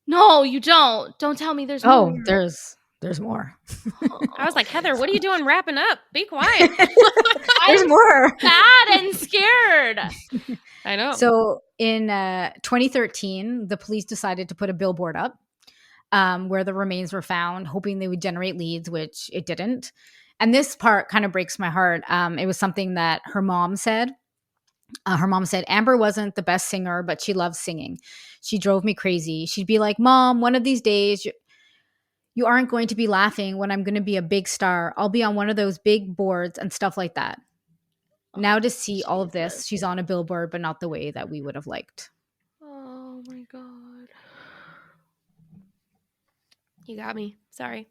No, you don't. Don't tell me there's more. Oh, there's more. I was like, Heather, what are you doing wrapping up? Be quiet. There's more. Sad and scared. I know. So in 2013, the police decided to put a billboard up where the remains were found, hoping they would generate leads, which it didn't. And this part kind of breaks my heart. It was something that her mom said. Her mom said, Amber wasn't the best singer, but she loved singing. She drove me crazy. She'd be like, Mom, one of these days, you aren't going to be laughing when I'm going to be a big star. I'll be on one of those big boards and stuff like that. Now to see all of this, she's on a billboard, but not the way that we would have liked. Oh my God. You got me. Sorry.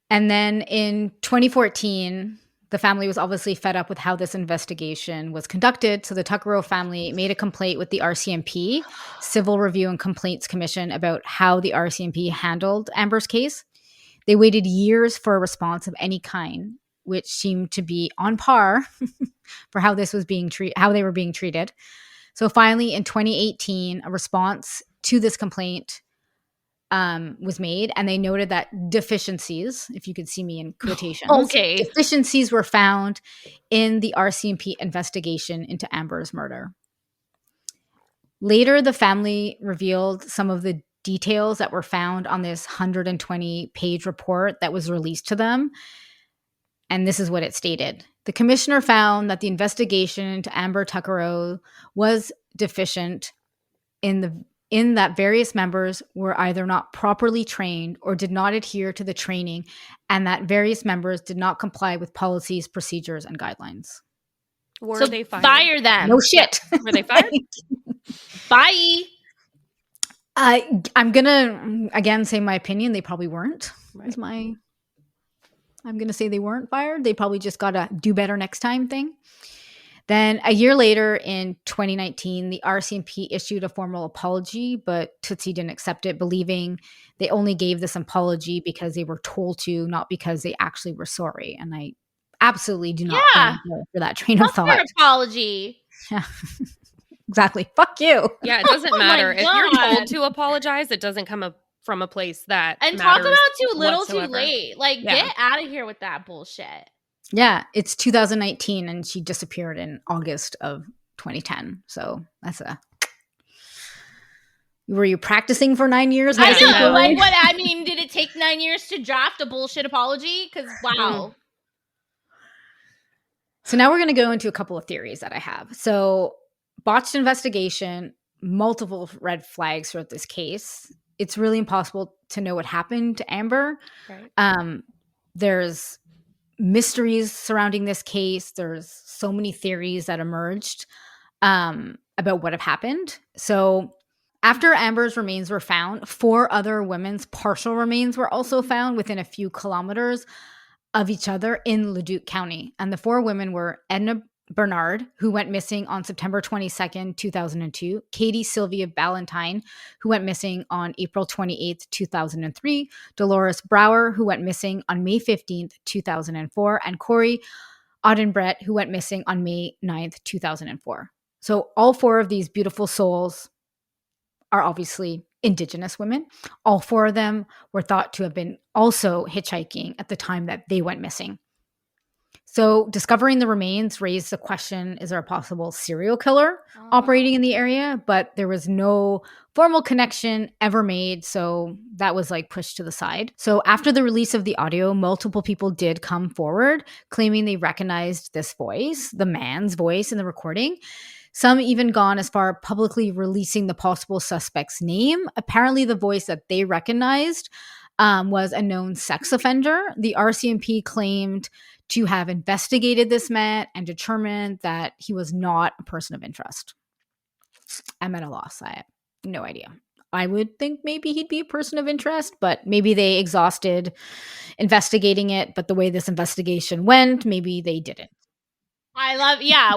And then in 2014, the family was obviously fed up with how this investigation was conducted. So the Tuccaro family made a complaint with the RCMP, Civil Review and Complaints Commission, about how the RCMP handled Amber's case. They waited years for a response of any kind, which seemed to be on par for how this was being how they were being treated. So finally, in 2018, a response to this complaint was made, and they noted that deficiencies, if you could see me in quotations, deficiencies were found in the RCMP investigation into Amber's murder. Later, the family revealed some of the details that were found on this 120-page report that was released to them. And this is what it stated. The commissioner found that the investigation into Amber Tuccaro was deficient in that various members were either not properly trained or did not adhere to the training, and that various members did not comply with policies, procedures, and guidelines. Were they fired? Fire them. No shit. Were they fired? Bye. I'm going to, again, say my opinion. They probably weren't. Right. I'm going to say they weren't fired. They probably just got a do better next time thing. Then a year later in 2019, the RCMP issued a formal apology, but Tootsie didn't accept it, believing they only gave this apology because they were told to, not because they actually were sorry. And I absolutely do not go for that train of thought. Your apology. Yeah, exactly. Fuck you. Yeah, it doesn't matter. If you're God. told to apologize, it doesn't come from a place that And talk matters about too little whatsoever. too late. Like, get out of here with that bullshit. Yeah, it's 2019 and she disappeared in August of 2010. So that's were you practicing for 9 years? I know. Like, what? I mean, did it take 9 years to draft a bullshit apology? Because, wow. So now we're going to go into a couple of theories that I have. So botched investigation, multiple red flags throughout this case. It's really impossible to know what happened to Amber. Right. There's mysteries surrounding this case. There's so many theories that emerged about what have happened. So after Amber's remains were found, 4 other women's partial remains were also found within a few kilometers of each other in Leduc County. And the 4 women were Edna Bernard, who went missing on September 22nd, 2002, Katie Sylvia Ballantyne, who went missing on April 28th, 2003, Dolores Brower, who went missing on May 15th, 2004, and Corey Audenbrett, who went missing on May 9th, 2004. So all 4 of these beautiful souls are obviously Indigenous women. All 4 of them were thought to have been also hitchhiking at the time that they went missing. So discovering the remains raised the question, is there a possible serial killer operating in the area? But there was no formal connection ever made, so that was like pushed to the side. So after the release of the audio, multiple people did come forward claiming they recognized this voice, the man's voice in the recording. Some even gone as far publicly releasing the possible suspect's name. Apparently the voice that they recognized was a known sex offender. The RCMP claimed to have investigated this man and determined that he was not a person of interest. I'm at a loss. I have no idea. I would think maybe he'd be a person of interest, but maybe they exhausted investigating it. But the way this investigation went, maybe they didn't.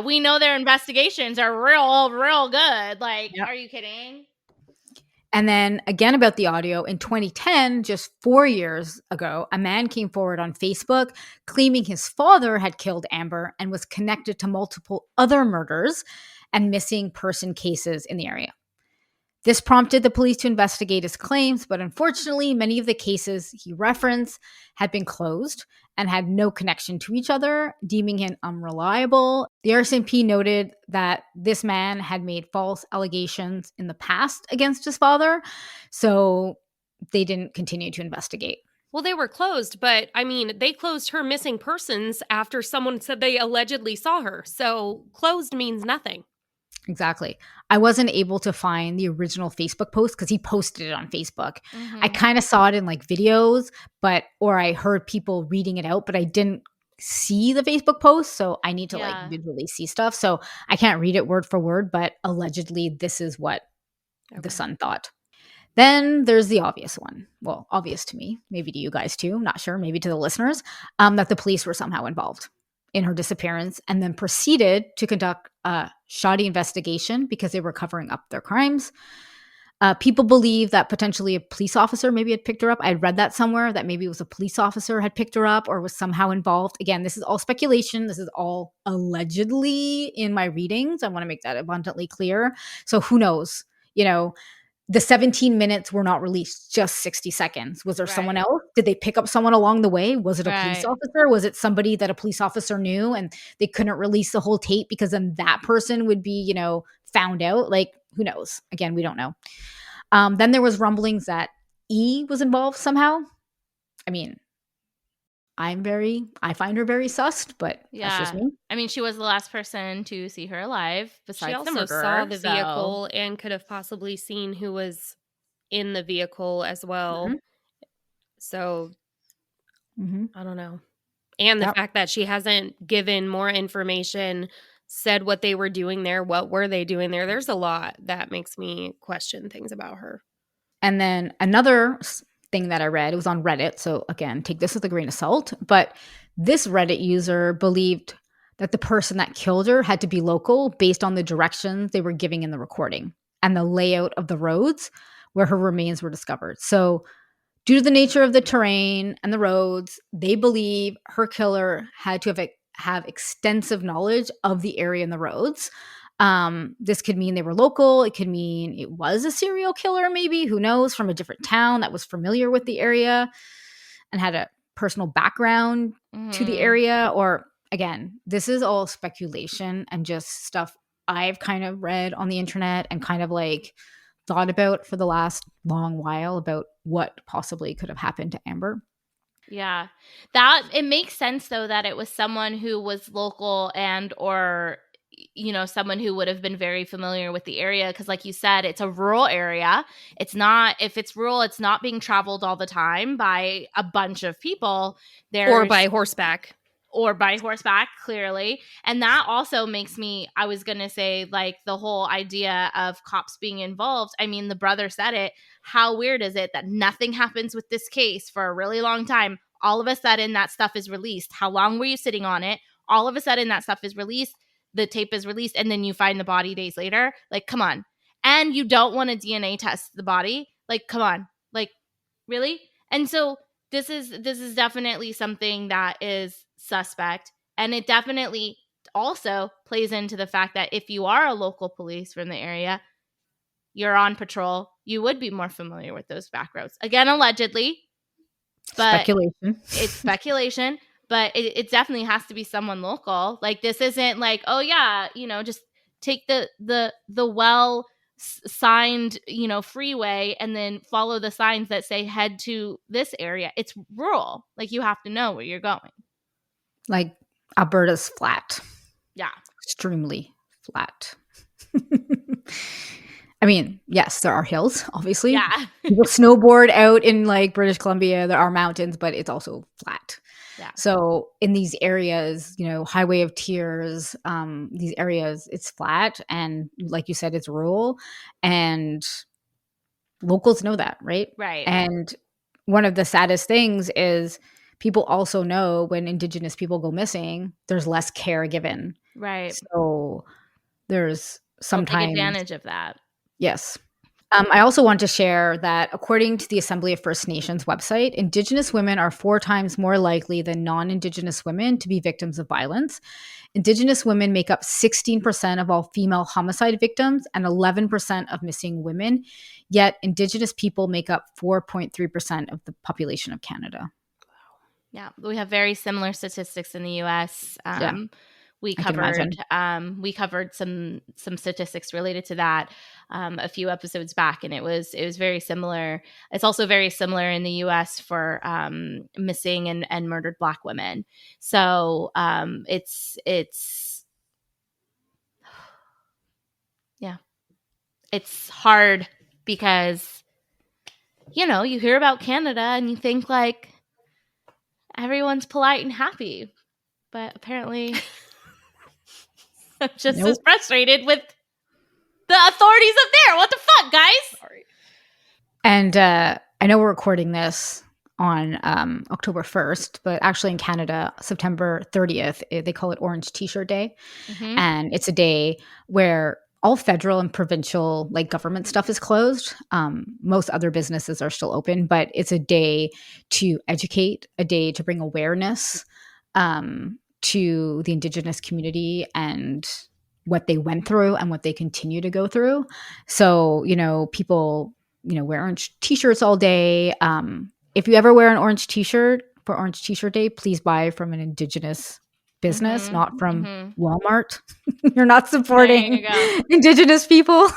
We know their investigations are real good. Like, Are you kidding? And then again about the audio, in 2010, just 4 years ago, a man came forward on Facebook claiming his father had killed Amber and was connected to multiple other murders and missing person cases in the area. This prompted the police to investigate his claims, but unfortunately, many of the cases he referenced had been closed and had no connection to each other, deeming him unreliable. The RCMP noted that this man had made false allegations in the past against his father, so they didn't continue to investigate. Well, they were closed, but I mean, they closed her missing persons after someone said they allegedly saw her. So closed means nothing. Exactly. I wasn't able to find the original Facebook post because he posted it on Facebook. Mm-hmm. I kind of saw it in like videos, or I heard people reading it out, but I didn't see the Facebook post. So I need to like visually see stuff. So I can't read it word for word, but allegedly this is what the Sun thought. Then there's the obvious one. Well, obvious to me, maybe to you guys too. Not sure, maybe to the listeners, that the police were somehow involved in her disappearance and then proceeded to conduct a shoddy investigation because they were covering up their crimes. People believe that potentially a police officer maybe had picked her up. I read that somewhere, that maybe it was a police officer had picked her up or was somehow involved. Again, this is all speculation. This is all allegedly in my readings. I want to make that abundantly clear. So who knows? You know, the 17 minutes were not released, just 60 seconds. Was there someone else? Did they pick up someone along the way? Was it a police officer? Was it somebody that a police officer knew and they couldn't release the whole tape because then that person would be, you know, found out? Like, who knows? Again, we don't know. Then there was rumblings that E was involved somehow. I mean, I find her very sus, but that's just me. I mean, she was the last person to see her alive besides she also the murderer, saw the vehicle and could have possibly seen who was in the vehicle as well. Mm-hmm. So I don't know. And the fact that she hasn't given more information, said what they were doing there, what were they doing there? There's a lot that makes me question things about her. And then another thing that I read, it was on Reddit. So again, take this with a grain of salt. But this Reddit user believed that the person that killed her had to be local based on the directions they were giving in the recording and the layout of the roads where her remains were discovered. So due to the nature of the terrain and the roads, they believe her killer had to have extensive knowledge of the area and the roads. This could mean they were local. It could mean it was a serial killer, maybe, who knows, from a different town that was familiar with the area and had a personal background to the area. Or again, this is all speculation and just stuff I've kind of read on the internet and kind of like thought about for the last long while about what possibly could have happened to Amber. Yeah. That it makes sense though that it was someone who was local and or you know, someone who would have been very familiar with the area because like you said, it's a rural area. It's not, if it's rural, it's not being traveled all the time by a bunch of people. Or by horseback. Clearly. And that also makes me, I was going to say, like, the whole idea of cops being involved. I mean, the brother said it. How weird is it that nothing happens with this case for a really long time? All of a sudden, that stuff is released. How long were you sitting on it? All of a sudden, that stuff is released. The tape is released, and then you find the body days later. Like, come on. And you don't want to DNA test the body. Like, come on. Like, really? And so this is definitely something that is suspect. And it definitely also plays into the fact that if you are a local police from the area, you're on patrol, you would be more familiar with those back roads. Again, allegedly. But speculation. It's speculation. but it definitely has to be someone local. Like, this isn't like, oh yeah, just take the well signed, freeway and then follow the signs that say head to this area. It's rural. Like, you have to know where you're going. Like, Alberta's flat. Yeah. Extremely flat. I mean, yes, there are hills, obviously. Yeah. People snowboard out in like British Columbia. There are mountains, but it's also flat. Yeah. So in these areas, Highway of Tears, these areas, it's flat. And like you said, it's rural. And locals know that, right? Right. And one of the saddest things is people also know when Indigenous people go missing, there's less care given. Right. So there's They'll take sometimes advantage of that. Yes. I also want to share that according to the Assembly of First Nations website, Indigenous women are 4 times more likely than non-Indigenous women to be victims of violence. Indigenous women make up 16% of all female homicide victims and 11% of missing women. Yet Indigenous people make up 4.3% of the population of Canada. Yeah, we have very similar statistics in the U.S. Yeah. We I can covered some statistics related to that a few episodes back, and it was very similar. It's also very similar in the U.S. for missing and murdered Black women. So it's hard because you hear about Canada and you think like everyone's polite and happy, but apparently. I'm just as frustrated with the authorities up there. What the fuck, guys? Sorry. And I know we're recording this on October 1st, but actually in Canada, September 30th, they call it Orange T-shirt Day. Mm-hmm. And it's a day where all federal and provincial like government stuff is closed. Most other businesses are still open, but it's a day to educate, a day to bring awareness to the Indigenous community and what they went through and what they continue to go through. So, people, wear orange T-shirts all day. If you ever wear an orange T-shirt for Orange T-shirt Day, please buy from an Indigenous business, not from Walmart. You're not supporting Indigenous people.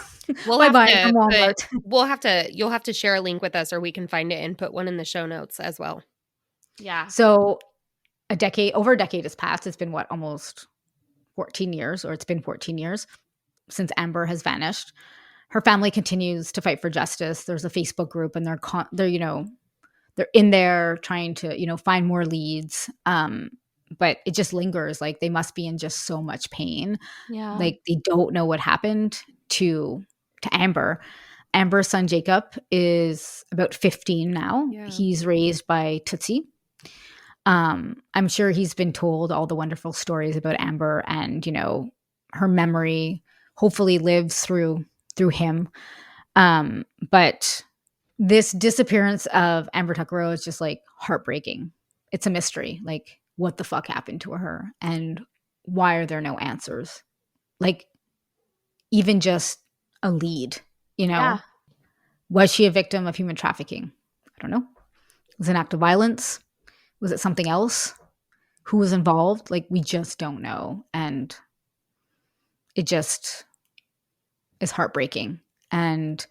We'll by have buying to, from Walmart. you'll have to share a link with us, or we can find it and put one in the show notes as well. Yeah. So over a decade has passed. It's been almost 14 years, or it's been 14 years since Amber has vanished. Her family continues to fight for justice. There's a Facebook group, and they're in there trying to, find more leads. But it just lingers. Like, they must be in just so much pain. Yeah. Like, they don't know what happened to Amber. Amber's son Jacob is about 15 now. Yeah. He's raised by Tootsie. I'm sure he's been told all the wonderful stories about Amber, and her memory hopefully lives through him. But this disappearance of Amber Tuccaro is just like heartbreaking. It's a mystery. Like, what the fuck happened to her, and why are there no answers? Like, even just a lead, Yeah. Was she a victim of human trafficking? I don't know. Was it an act of violence? Was it something else? Who was involved? Like, we just don't know. And it just is heartbreaking. And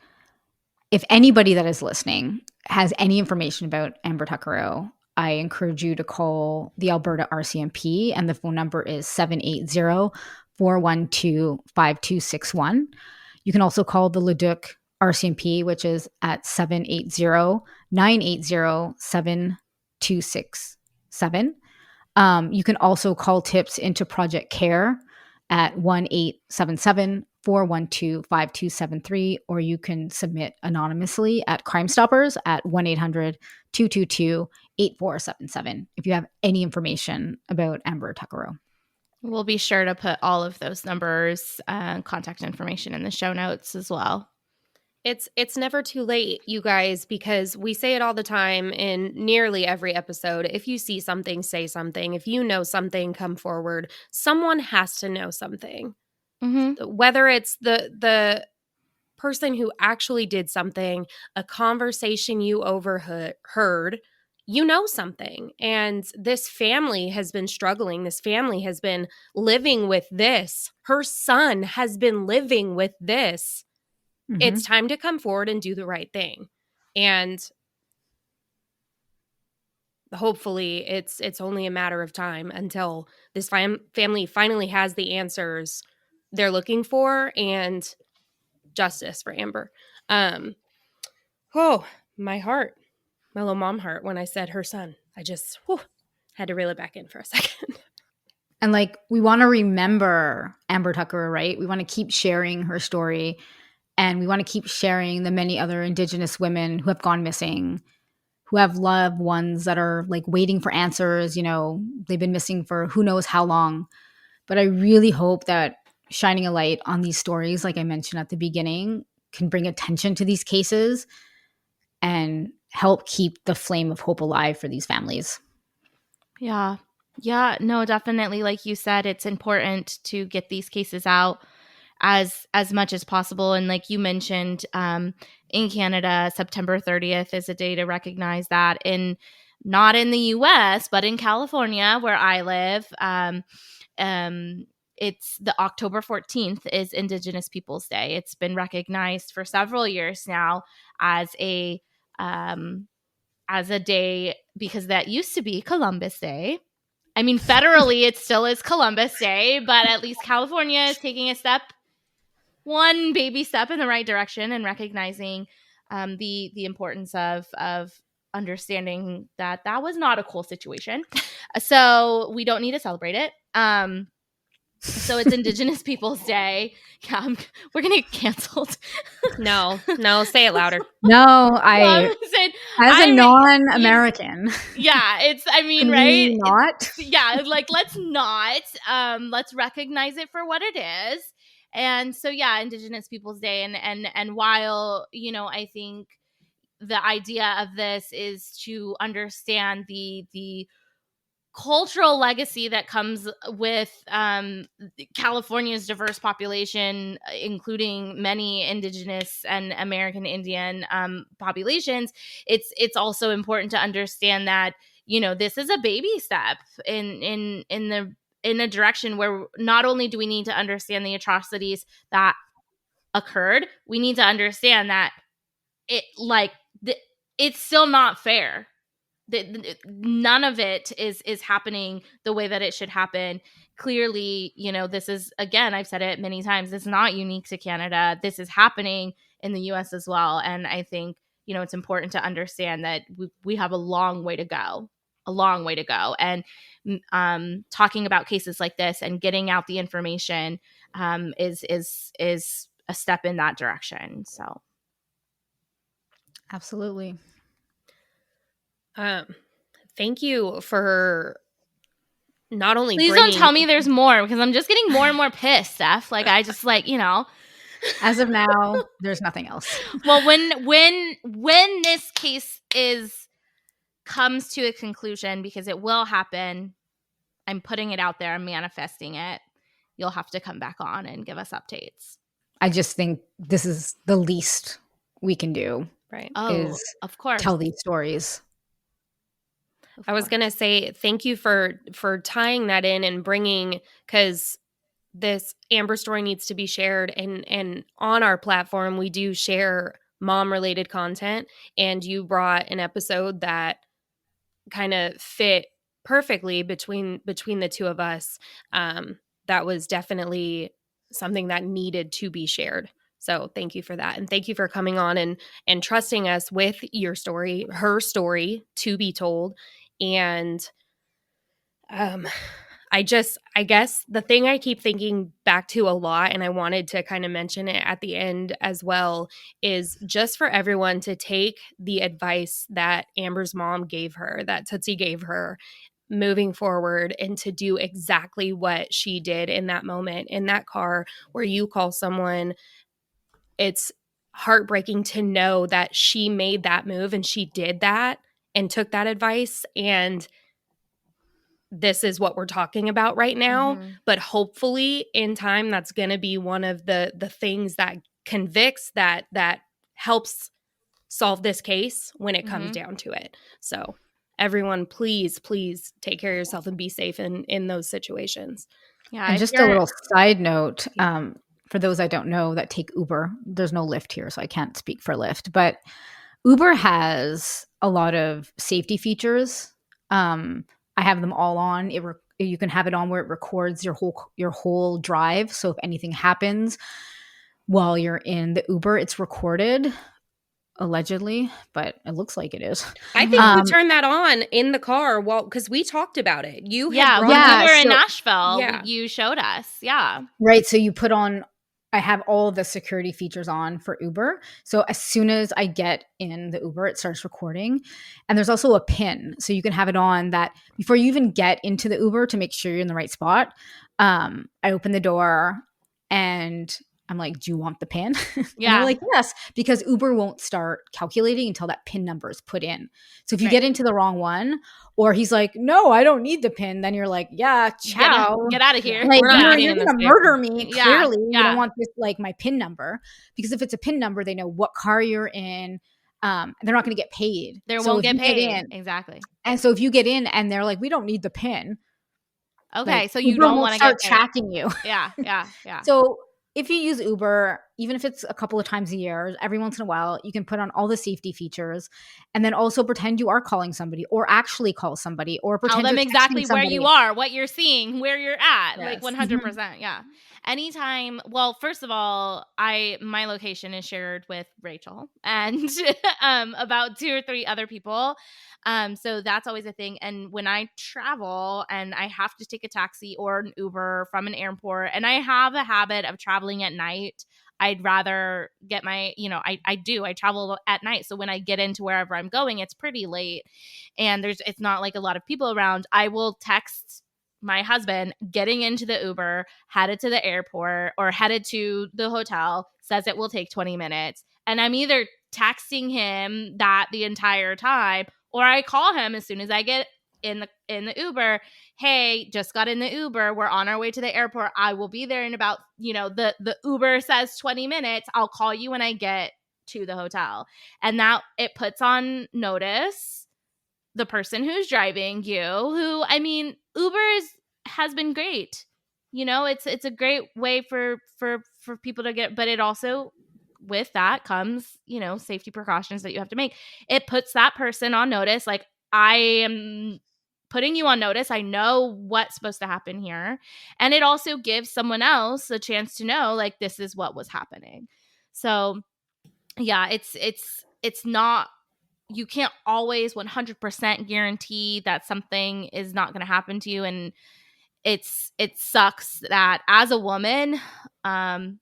if anybody that is listening has any information about Amber Tuccaro, I encourage you to call the Alberta RCMP, and the phone number is 780-412-5261. You can also call the Leduc RCMP, which is at 780-980-7267. You can also call tips into Project CARE at 1-877-412-5273, or you can submit anonymously at Crime Stoppers at 1-800-222-8477 if you have any information about Amber Tuccaro. We'll be sure to put all of those numbers and contact information in the show notes as well. It's never too late, you guys, because we say it all the time in nearly every episode. If you see something, say something. If you know something, come forward. Someone has to know something. Mm-hmm. Whether it's the person who actually did something, a conversation you overheard, you know something. And this family has been struggling. This family has been living with this. Her son has been living with this. Mhm. It's time to come forward and do the right thing. And hopefully it's only a matter of time until this family finally has the answers they're looking for and justice for Amber. Oh, my heart, my little mom heart, when I said her son, I just had to reel it back in for a second. And like, we want to remember Amber Tuccaro, right? We want to keep sharing her story, and we want to keep sharing the many other Indigenous women who have gone missing, who have loved ones that are like waiting for answers. You know, they've been missing for who knows how long. But I really hope that shining a light on these stories, like I mentioned at the beginning, can bring attention to these cases and help keep the flame of hope alive for these families. Yeah. Yeah, no, definitely. Like you said, it's important to get these cases out as much as possible. And like you mentioned, in Canada, September 30th is a day to recognize that. Not in the US, but in California, where I live, it's the October 14th is Indigenous Peoples Day. It's been recognized for several years now as a day, because that used to be Columbus Day. I mean, federally, it still is Columbus Day, but at least California is taking one baby step in the right direction and recognizing the importance of understanding that was not a cool situation. So we don't need to celebrate it. So it's Indigenous Peoples Day. Yeah, we're gonna get canceled. No, say it louder. No, I'm saying, as a non-American. Yeah, I mean, can right? we not? Yeah, like let's not. Let's recognize it for what it is. And so, yeah, Indigenous Peoples Day, and while, you know, I think the idea of this is to understand the cultural legacy that comes with California's diverse population, including many Indigenous and American Indian populations, it's also important to understand that, you know, this is a baby step in a direction where not only do we need to understand the atrocities that occurred, we need to understand that it's still not fair. None of it is happening the way that it should happen. Clearly, you know, this is, again, I've said it many times, it's not unique to Canada. This is happening in the US as well. And I think, you know, it's important to understand that we have a long way to go. And talking about cases like this and getting out the information is a step in that direction. So Absolutely. Thank you for not only please don't tell me there's more, because I'm just getting more and more pissed, Steph. Like, I just, like, you know, as of now, there's nothing else. Well, when this case comes to a conclusion, because it will happen, I'm putting it out there, I'm manifesting it, you'll have to come back on and give us updates. I just think this is the least we can do. Right. Is of course, tell these stories. I was going to say thank you for tying that in and bringing, because this Amber story needs to be shared, and on our platform we do share mom related content, and you brought an episode that kind of fit perfectly between the two of us. That was definitely something that needed to be shared. So thank you for that. And thank you for coming on and trusting us with your story, her story to be told. And I guess the thing I keep thinking back to a lot, and I wanted to kind of mention it at the end as well, is just for everyone to take the advice that Amber's mom gave her, that Tootsie gave her, moving forward, and to do exactly what she did in that moment in that car where you call someone. It's heartbreaking to know that she made that move and she did that and took that advice, and this is what we're talking about right now. Mm-hmm. But hopefully in time, that's going to be one of the things that convicts, that helps solve this case when it comes down to it. So everyone, please take care of yourself and be safe in those situations. Yeah. And if just a you're- little side note, for those I don't know that take Uber, there's no Lyft here, so I can't speak for Lyft, but Uber has a lot of safety features. I have them all on. You can have it on where it records your whole drive. So if anything happens while you're in the Uber, it's recorded, allegedly, but it looks like it is. I think we turned that on in the car because we talked about it. You had when brought we were in so- Nashville, Yeah. you showed us. Yeah. Right. So you put on, I have all the security features on for Uber. So as soon as I get in the Uber, it starts recording. And there's also a pin. So you can have it on that before you even get into the Uber to make sure you're in the right spot. I open the door and I'm like, do you want the pin? And Yeah. they're like, yes, because Uber won't start calculating until that pin number is put in. So if you get into the wrong one, or he's like, no, I don't need the pin, then you're like, yeah, ciao. Get out of here. Like, We're not getting you're in this going to vehicle. murder me. Yeah, Clearly, you yeah. don't want this, like, my pin number. Because if it's a pin number, they know what car you're in. They're not going to get paid. They So won't if get you paid. in, Exactly. and so if you get in and they're like, we don't need the pin. Okay. Like, So you Uber don't won't want to start get paid. tracking you. Yeah. So if you use Uber, even if it's a couple of times a year, every once in a while, you can put on all the safety features and then also pretend you are calling somebody or actually call somebody or Tell pretend them you're exactly texting where somebody. you are, what you're seeing, where you're at. Yes. Like 100%. Yeah. Anytime. Well, first of all, my location is shared with Rachel and about 2 or 3 other people. So that's always a thing. And when I travel and I have to take a taxi or an Uber from an airport, and I have a habit of traveling at night, I'd rather get my, I travel at night. So when I get into wherever I'm going, it's pretty late and it's not like a lot of people around. I will text my husband getting into the Uber, headed to the airport or headed to the hotel, says it will take 20 minutes. And I'm either texting him that the entire time, or I call him as soon as I get in the Uber. Hey, just got in the Uber. We're on our way to the airport. I will be there in about, the Uber says 20 minutes. I'll call you when I get to the hotel. And that it puts on notice the person who's driving you, who, I mean, Uber has been great. It's a great way for people to get, but it also, with that comes, safety precautions that you have to make. It puts that person on notice. Like, I am putting you on notice. I know what's supposed to happen here. And it also gives someone else a chance to know, like, this is what was happening. So yeah, it's not, you can't always 100% guarantee that something is not going to happen to you. And it sucks that as a woman, and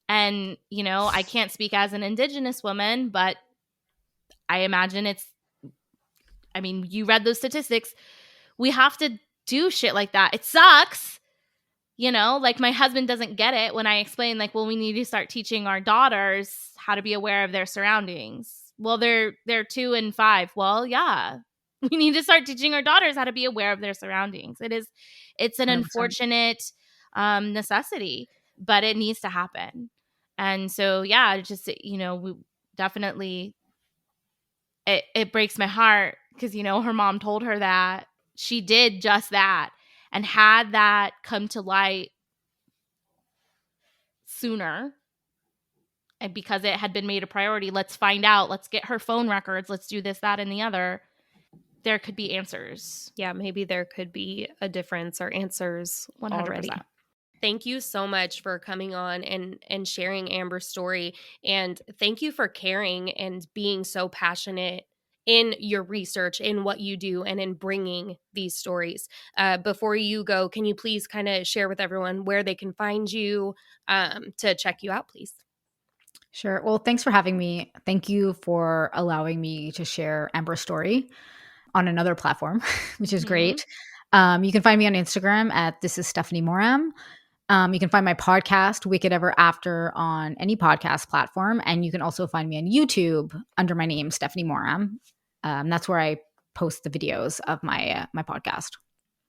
I can't speak as an Indigenous woman, but I imagine you read those statistics. We have to do shit like that. It sucks. Like, my husband doesn't get it when I explain, like, well, we need to start teaching our daughters how to be aware of their surroundings. Well, they're 2 and 5. Well, yeah, we need to start teaching our daughters how to be aware of their surroundings. It's an 100%. unfortunate necessity, but it needs to happen. And so, yeah, just, we definitely, it breaks my heart because, her mom told her that she did just that. And had that come to light sooner, and because it had been made a priority, let's find out, let's get her phone records, let's do this, that, and the other, there could be answers. Yeah, maybe there could be a difference or answers 100%. already. Thank you so much for coming on and sharing Amber's story. And thank you for caring and being so passionate in your research, in what you do, and in bringing these stories. Before you go, can you please kind of share with everyone where they can find you to check you out, please? Sure. Well, thanks for having me. Thank you for allowing me to share Amber's story on another platform, which is great. You can find me on Instagram at This is Stephanie Moram. You can find my podcast, Wicked Ever After, on any podcast platform. And you can also find me on YouTube under my name, Stephanie Moram. That's where I post the videos of my podcast.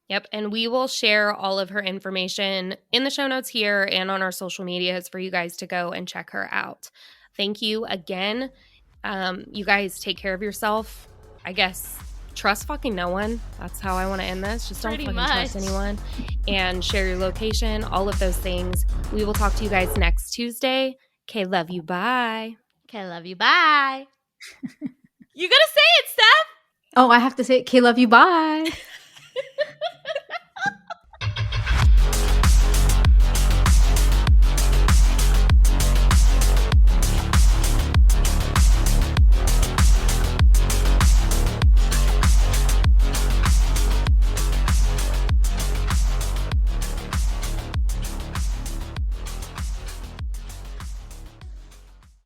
Yep. And we will share all of her information in the show notes here and on our social medias for you guys to go and check her out. Thank you again. You guys take care of yourself. I guess trust fucking no one. That's how I want to end this. Just don't Pretty fucking much. trust anyone. And share your location, all of those things. We will talk to you guys next Tuesday. Okay, love you. Bye. Okay, love you. Bye. You gotta say it, Steph. Oh, I have to say, okay, love you. Bye.